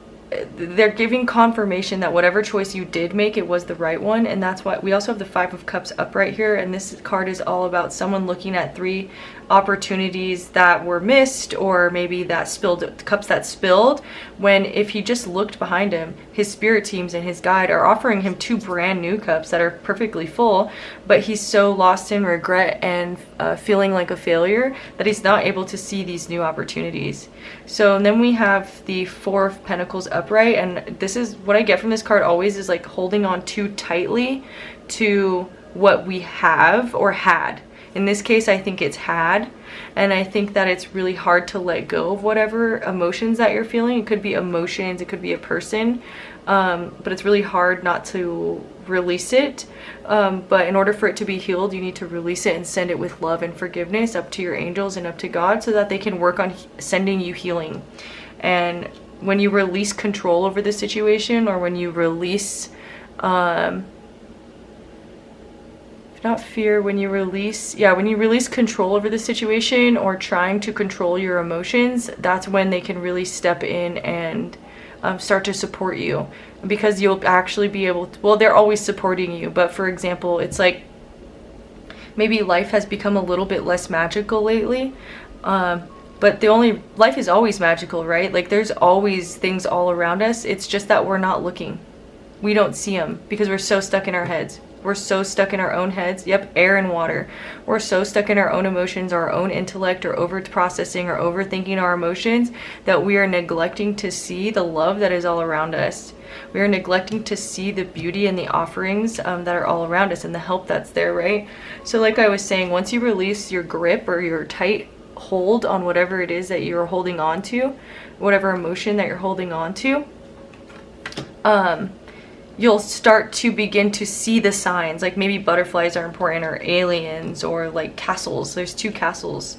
they're giving confirmation that whatever choice you did make, it was the right one. And that's why we also have the 5 of Cups upright here, and this card is all about someone looking at 3 opportunities that were missed, or maybe that cups that spilled, when if he just looked behind him, his spirit teams and his guide are offering him 2 brand new cups that are perfectly full, but he's so lost in regret and feeling like a failure that he's not able to see these new opportunities. So and then we have the 4 of Pentacles upright, and this is what I get from this card always, is like holding on too tightly to what we have or had. In this case, I think it's had, and I think that it's really hard to let go of whatever emotions that you're feeling. It could be emotions, it could be a person, but it's really hard not to release it. But in order for it to be healed, you need to release it and send it with love and forgiveness up to your angels and up to God, so that they can work on sending you healing. And when you release control over the situation, or when you release not fear, when you release control over the situation, or trying to control your emotions, that's when they can really step in and start to support you, because you'll actually be able to, well, they're always supporting you, but for example, it's like maybe life has become a little bit less magical lately, but life is always magical, right? Like there's always things all around us. It's just that we're not looking. We don't see them because we're so stuck in our heads. We're so stuck in our own heads. Yep, air and water. We're so stuck in our own emotions, our own intellect, or over processing or overthinking our emotions that we are neglecting to see the love that is all around us. We are neglecting to see the beauty and the offerings that are all around us and the help that's there, right? So like I was saying, once you release your grip or your tight hold on whatever it is that you're holding on to, whatever emotion that you're holding on to, you'll start to begin to see the signs. Like maybe butterflies are important, or aliens, or like castles. There's 2 castles.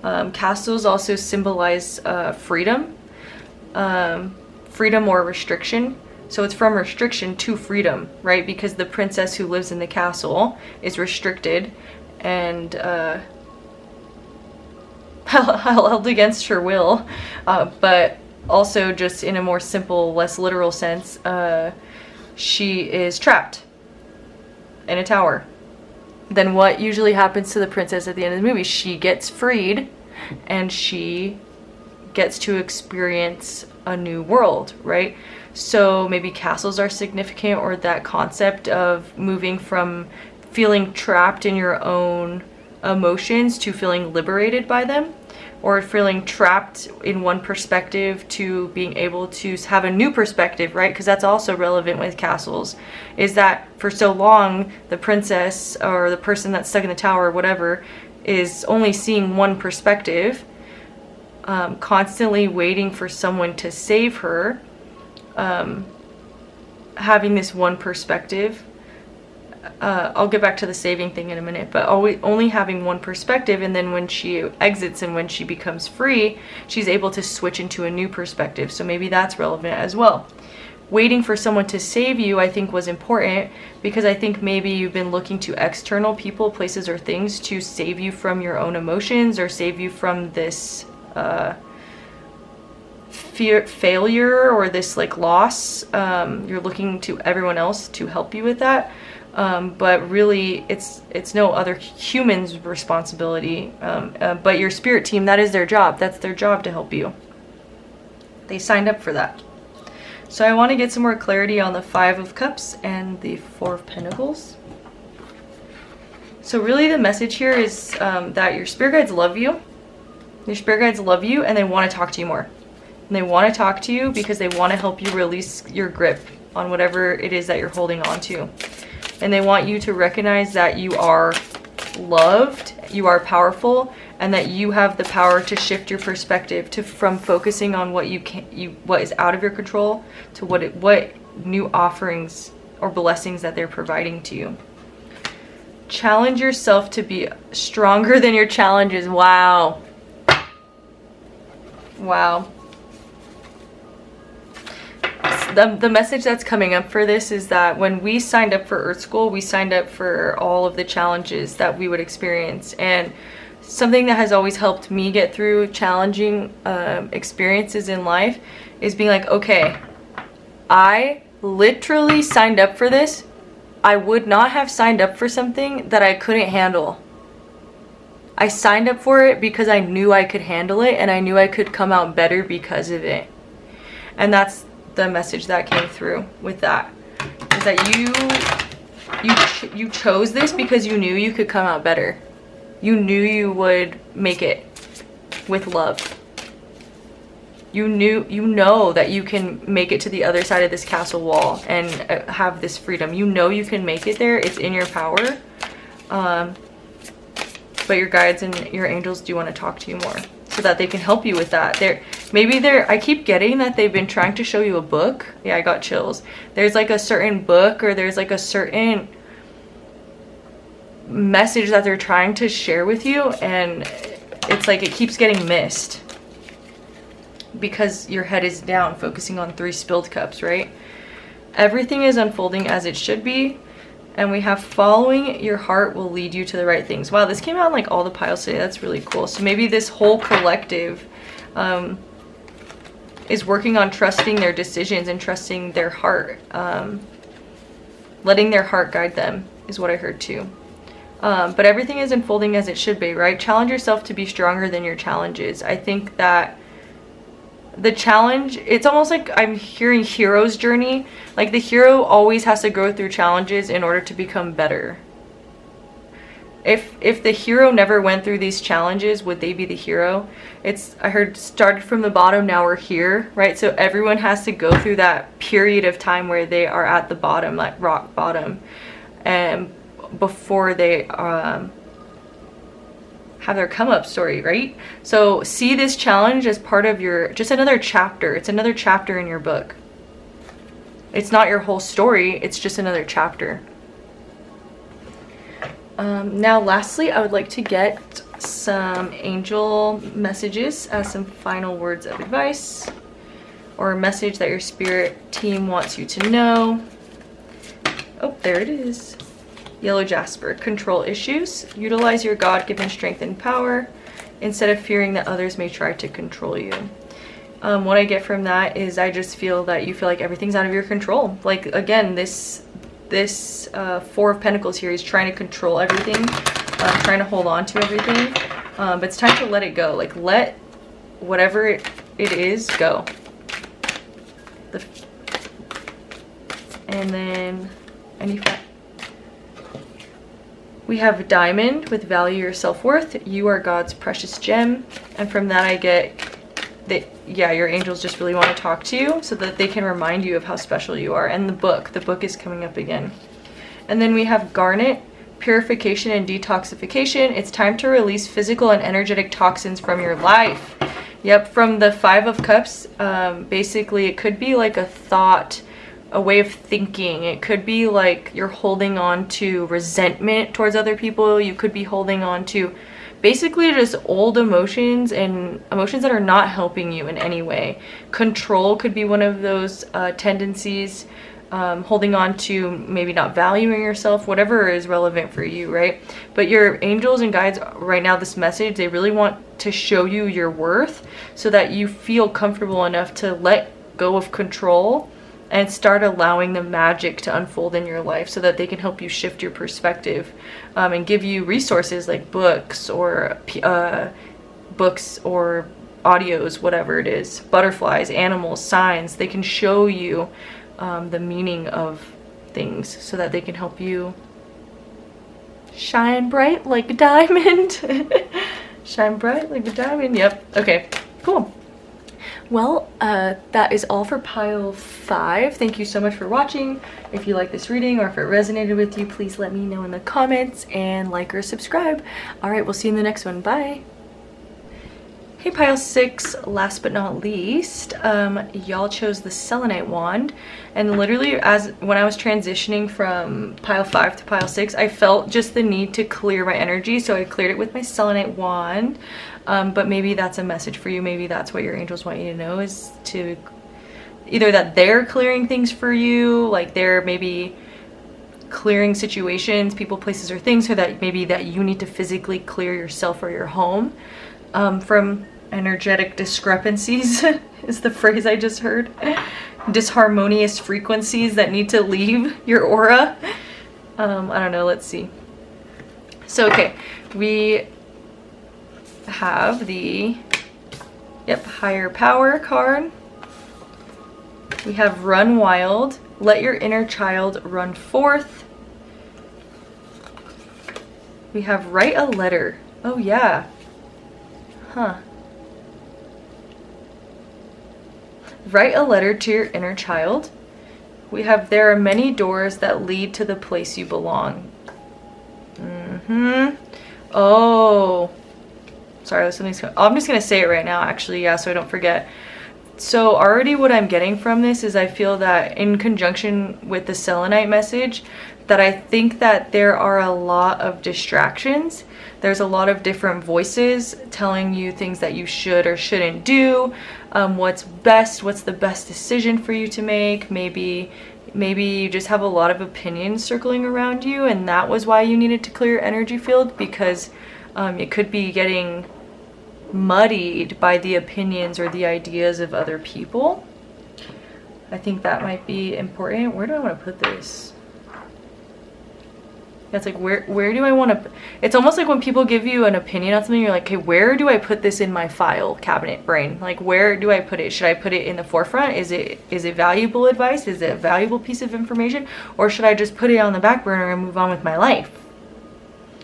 Castles also symbolize freedom, freedom or restriction. So it's from restriction to freedom, right? Because the princess who lives in the castle is restricted and held against her will, but also just in a more simple, less literal sense, she is trapped in a tower. Then what usually happens to the princess at the end of the movie? She gets freed and she gets to experience a new world, right? So maybe castles are significant, or that concept of moving from feeling trapped in your own emotions to feeling liberated by them, or feeling trapped in one perspective to being able to have a new perspective, right? Because that's also relevant with castles, is that for so long the princess or the person that's stuck in the tower or whatever is only seeing one perspective, constantly waiting for someone to save her, having this one perspective. I'll get back to the saving thing in a minute, but only having one perspective, and then when she exits and when she becomes free, she's able to switch into a new perspective. So maybe that's relevant as well. Waiting for someone to save you, I think, was important, because I think maybe you've been looking to external people, places, or things to save you from your own emotions, or save you from this failure, or this like loss. You're looking to everyone else to help you with that. But really it's no other human's responsibility, but your spirit team, that is their job. That's their job, to help you. They signed up for that. So I want to get some more clarity on the 5 of Cups and the 4 of Pentacles. So really the message here is that your spirit guides love you. Your spirit guides love you, and they want to talk to you more. And they want to talk to you because they want to help you release your grip on whatever it is that you're holding on to. And they want you to recognize that you are loved, you are powerful, and that you have the power to shift your perspective from focusing on what what is out of your control to what new offerings or blessings that they're providing to you. Challenge yourself to be stronger than your challenges. Wow. Wow. The message that's coming up for this is that when we signed up for Earth School, we signed up for all of the challenges that we would experience. And something that has always helped me get through challenging experiences in life is being like, okay, I literally signed up for this. I would not have signed up for something that I couldn't handle. I signed up for it because I knew I could handle it, and I knew I could come out better because of it. And that's the message that came through with that, is that you chose this because you knew you could come out better. You knew you would make it with love. You know that you can make it to the other side of this castle wall and have this freedom. You know you can make it there. It's in your power. But your guides and your angels do want to talk to you more so that they can help you with that. I keep getting that they've been trying to show you a book. Yeah, I got chills. There's like a certain book, or there's like a certain message that they're trying to share with you, and it's like it keeps getting missed because your head is down, focusing on 3 spilled cups, right? Everything is unfolding as it should be. And we have following your heart will lead you to the right things. Wow, this came out in like all the piles today. That's really cool. So maybe this whole collective is working on trusting their decisions and trusting their heart. Letting their heart guide them is what I heard too. But everything is unfolding as it should be, right? Challenge yourself to be stronger than your challenges. I think that the challenge, it's almost like I'm hearing hero's journey. Like the hero always has to go through challenges in order to become better. If the hero never went through these challenges, would they be the hero? It's, I heard, started from the bottom, now we're here, right? So everyone has to go through that period of time where they are at the bottom, like rock bottom, and before they have their come up story, right? So see this challenge as part of your, just another chapter. It's another chapter in your book. It's not your whole story, it's just another chapter. Now lastly, I would like to get some angel messages as some final words of advice, or a message that your spirit team wants you to know. Oh, there it is. Yellow jasper, control issues. Utilize your God-given strength and power instead of fearing that others may try to control you. What I get from that is I just feel that you feel like everything's out of your control. Like, again, this Four of Pentacles here is trying to control everything, trying to hold on to everything, but it's time to let it go. Like, let whatever it is go. And then we have diamond with value your self-worth. You are God's precious gem. And from that I get that, yeah, your angels just really want to talk to you so that they can remind you of how special you are. And the book is coming up again. And then we have garnet, purification and detoxification. It's time to release physical and energetic toxins from your life. Yep, from the Five of Cups, basically it could be like a thought, a way of thinking. It could be like you're holding on to resentment towards other people. You could be holding on to basically just old emotions and emotions that are not helping you in any way. Control could be one of those tendencies. Holding on to maybe not valuing yourself, whatever is relevant for you, right? But your angels and guides right now, this message, they really want to show you your worth so that you feel comfortable enough to let go of control and start allowing the magic to unfold in your life so that they can help you shift your perspective, and give you resources like books or audios, whatever it is, butterflies, animals, signs. They can show you the meaning of things so that they can help you shine bright like a diamond. Shine bright like a diamond. Yep. Okay, cool. Well, that is all for pile 5. Thank you so much for watching. If you like this reading or if it resonated with you, please let me know in the comments and like or subscribe. All right, we'll see you in the next one. Bye. Hey, pile 6, last but not least, y'all chose the selenite wand, and literally when I was transitioning from pile 5 to pile 6, I felt just the need to clear my energy, so I cleared it with my selenite wand. But maybe that's a message for you. Maybe that's what your angels want you to know, is to either that they're clearing things for you, like they're maybe clearing situations, people, places, or things, or that maybe that you need to physically clear yourself or your home from energetic discrepancies is the phrase I just heard. Disharmonious frequencies that need to leave your aura. I don't know, let's see. So, okay, we have the higher power card. We have run wild, let your inner child run forth. We have write a letter. Oh yeah, write a letter to your inner child. We have there are many doors that lead to the place you belong. Oh, sorry, I'm just gonna say it right now, actually, yeah, so I don't forget. So already what I'm getting from this is I feel that in conjunction with the selenite message, that I think that there are a lot of distractions. There's a lot of different voices telling you things that you should or shouldn't do, what's best, what's the best decision for you to make. Maybe you just have a lot of opinions circling around you, and that was why you needed to clear your energy field, because it could be getting muddied by the opinions or the ideas of other people. I think that might be important. Where do I want to put this? That's like, where do I want to, it's almost like when people give you an opinion on something, you're like, okay, where do I put this in my file cabinet brain? Like, where do I put it? Should I put it in the forefront? Is it valuable advice? Is it a valuable piece of information? Or should I just put it on the back burner and move on with my life?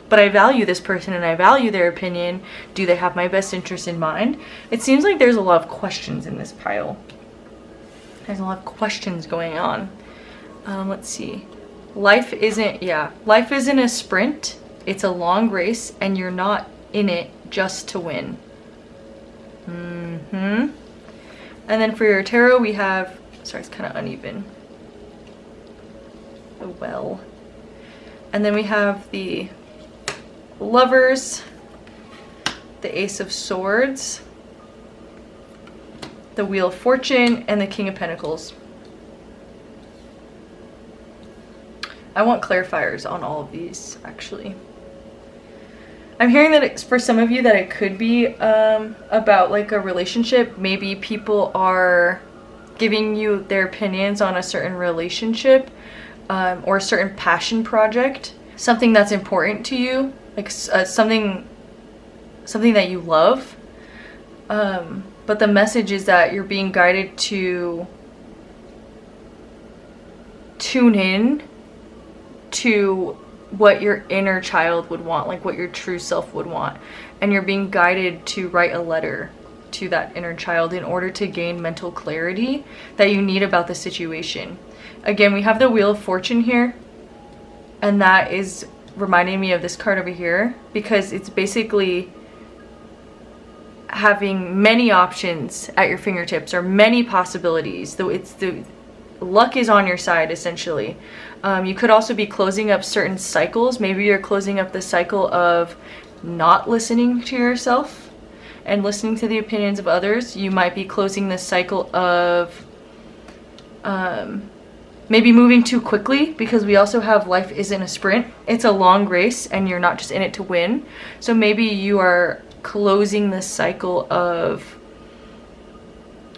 But I value this person and I value their opinion. Do they have my best interest in mind? It seems like there's a lot of questions in this pile. There's a lot of questions going on. Let's see. Life isn't a sprint. It's a long race and you're not in it just to win. And then for your tarot, we have, sorry, it's kind of uneven. The well. And then we have the Lovers, the Ace of Swords, the Wheel of Fortune, and the King of Pentacles. I want clarifiers on all of these, actually. I'm hearing that it's, for some of you, that it could be about like a relationship. Maybe people are giving you their opinions on a certain relationship or a certain passion project, something that's important to you, like something that you love. But the message is that you're being guided to tune in to what your inner child would want, like what your true self would want. And you're being guided to write a letter to that inner child in order to gain mental clarity that you need about the situation. Again, we have the Wheel of Fortune here, and that is reminding me of this card over here, because it's basically having many options at your fingertips or many possibilities. Though it's the luck is on your side, essentially. You could also be closing up certain cycles. Maybe you're closing up the cycle of not listening to yourself and listening to the opinions of others. You might be closing the cycle of maybe moving too quickly, because we also have life isn't a sprint. It's a long race and you're not just in it to win. So maybe you are closing the cycle of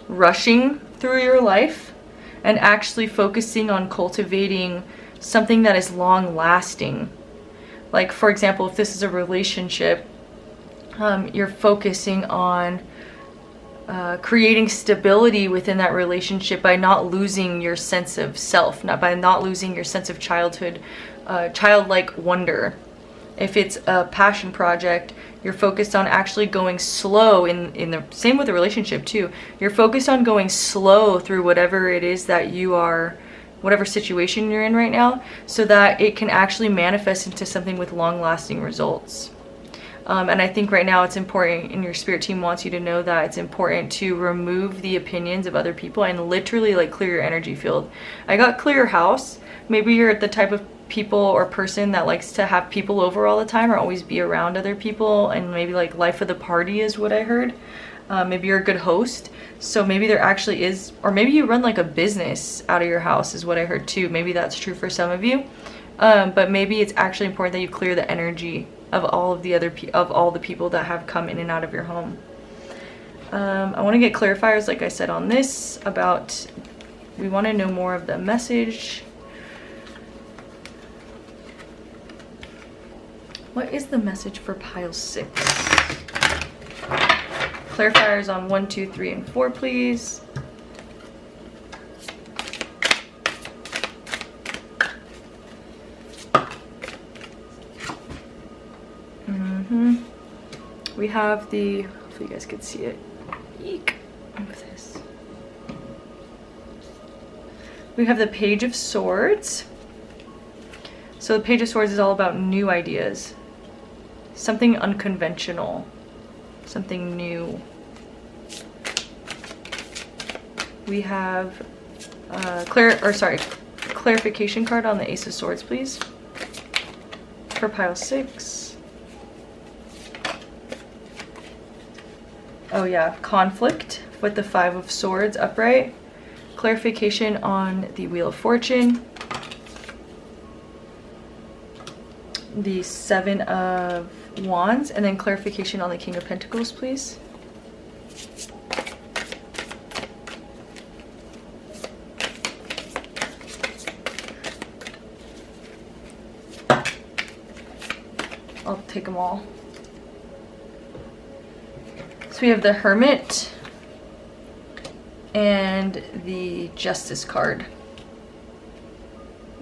rushing through your life and actually focusing on cultivating something that is long lasting. Like, for example, if this is a relationship, you're focusing on creating stability within that relationship by not losing your sense of self, by not losing your sense of childhood, childlike wonder. If it's a passion project, you're focused on actually going slow in the same with the relationship too. You're focused on going slow through whatever it is that you are, whatever situation you're in right now, so that it can actually manifest into something with long-lasting results. And I think right now it's important, and your spirit team wants you to know that it's important to remove the opinions of other people and literally like clear your energy field. I got clear your Maybe you're the type of people or person that likes to have people over all the time or always be around other people, and maybe like life of the party is what I heard. Maybe you're a good host, so maybe there actually is, or maybe you run like a business out of your house is what I heard too. Maybe that's true for some of you, but maybe it's actually important that you clear the energy of all of the all the people that have come in and out of your home. I want to get clarifiers, like I said, on this about, we want to know more of the message. What is the message for pile 6? Clarifiers on 1, 2, 3, and 4, please. We have the, hopefully you guys can see it. Eek. With this. We have the Page of Swords. So the Page of Swords is all about new ideas. Something unconventional. Something new. We have clarification card on the Ace of Swords, please. For pile 6. Oh yeah, conflict with the 5 of Swords upright. Clarification on the Wheel of Fortune. The 7 of Wands, and then clarification on the King of Pentacles, please. I'll take them all. So we have the Hermit and the Justice card.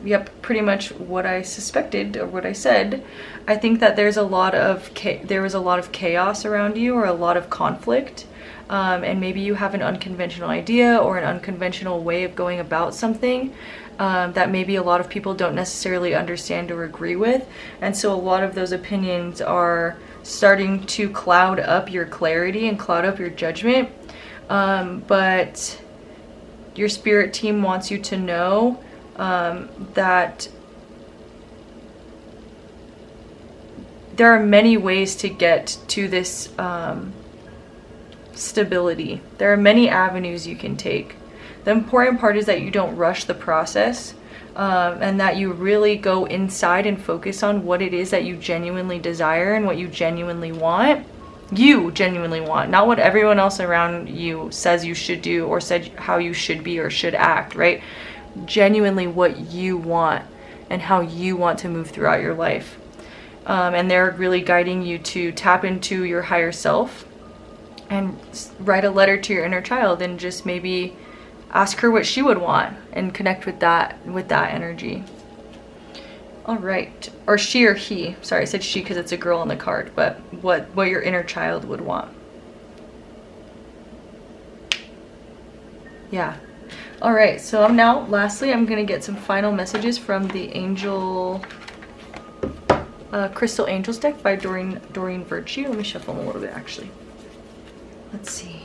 Yep, pretty much what I suspected, or what I said. I think that there was a lot of chaos around you, or a lot of conflict, and maybe you have an unconventional idea or an unconventional way of going about something that maybe a lot of people don't necessarily understand or agree with, and so a lot of those opinions are starting to cloud up your clarity and cloud up your judgment, but your spirit team wants you to know that there are many ways to get to this stability. There are many avenues you can take. The important part is that you don't rush the process, and that you really go inside and focus on what it is that you genuinely desire and what you genuinely want. You genuinely want, not what everyone else around you says you should do or said how you should be or should act, right? Genuinely what you want and how you want to move throughout your life. And they're really guiding you to tap into your higher self and write a letter to your inner child and just maybe ask her what she would want and connect with that energy. All right, or she or he. Sorry, I said she because it's a girl on the card, but what your inner child would want. Yeah. All right, so lastly, I'm going to get some final messages from the Angel, Crystal Angels deck by Doreen Virtue. Let me shuffle them a little bit, actually. Let's see.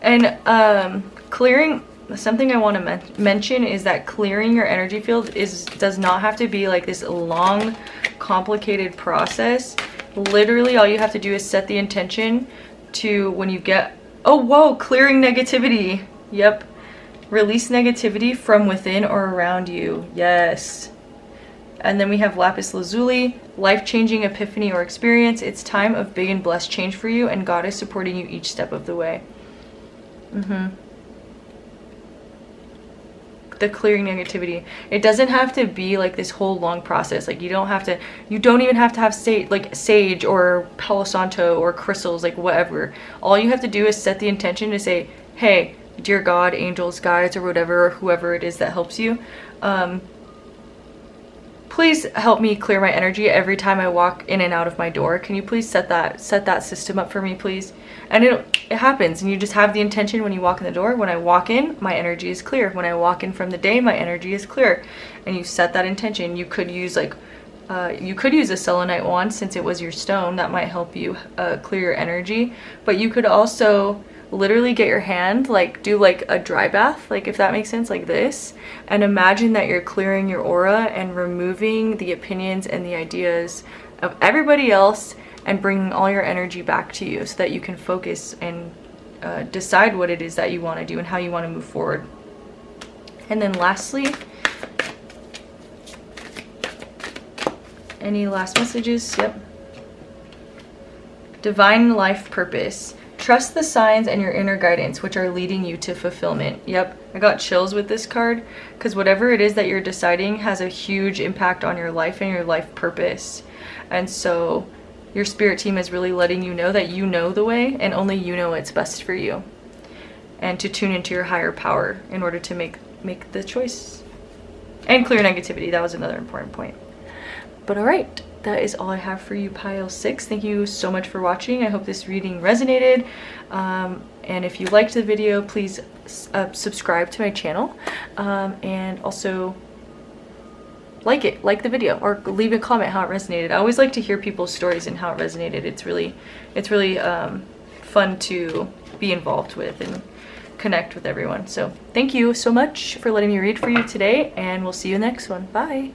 And clearing, something I want to mention is that clearing your energy field does not have to be like this long, complicated process. Literally, all you have to do is set the intention to when you get, oh whoa, clearing negativity. Yep. Release negativity from within or around you. Yes. And then we have Lapis Lazuli, life-changing epiphany or experience. It's time of big and blessed change for you, and God is supporting you each step of the way. The clearing negativity. It doesn't have to be like this whole long process. Like you don't even have to have sage or Palo Santo or crystals, like whatever. All you have to do is set the intention to say, hey, dear God, angels, guides, or whatever, or whoever it is that helps you, please help me clear my energy every time I walk in and out of my door. Can you please set that system up for me, please? And it happens, and you just have the intention when you walk in the door. When I walk in, my energy is clear. When I walk in from the day, my energy is clear. And you set that intention. You could use a selenite wand, since it was your stone. That might help you clear your energy. But you could also literally get your hand, like do like a dry bath, like if that makes sense, like this, and imagine that you're clearing your aura and removing the opinions and the ideas of everybody else and bringing all your energy back to you so that you can focus and decide what it is that you want to do and how you want to move forward. And then lastly, any last messages? Yep. Divine life purpose. Trust the signs and your inner guidance, which are leading you to fulfillment. Yep, I got chills with this card, because whatever it is that you're deciding has a huge impact on your life and your life purpose. And so your spirit team is really letting you know that you know the way, and only you know what's best for you. And to tune into your higher power in order to make the choice. And clear negativity, that was another important point. But all right. That is all I have for you, Pile 6. Thank you so much for watching. I hope this reading resonated. And if you liked the video, please subscribe to my channel. And also like the video, or leave a comment how it resonated. I always like to hear people's stories and how it resonated. It's really fun to be involved with and connect with everyone. So thank you so much for letting me read for you today, and we'll see you in the next one. Bye.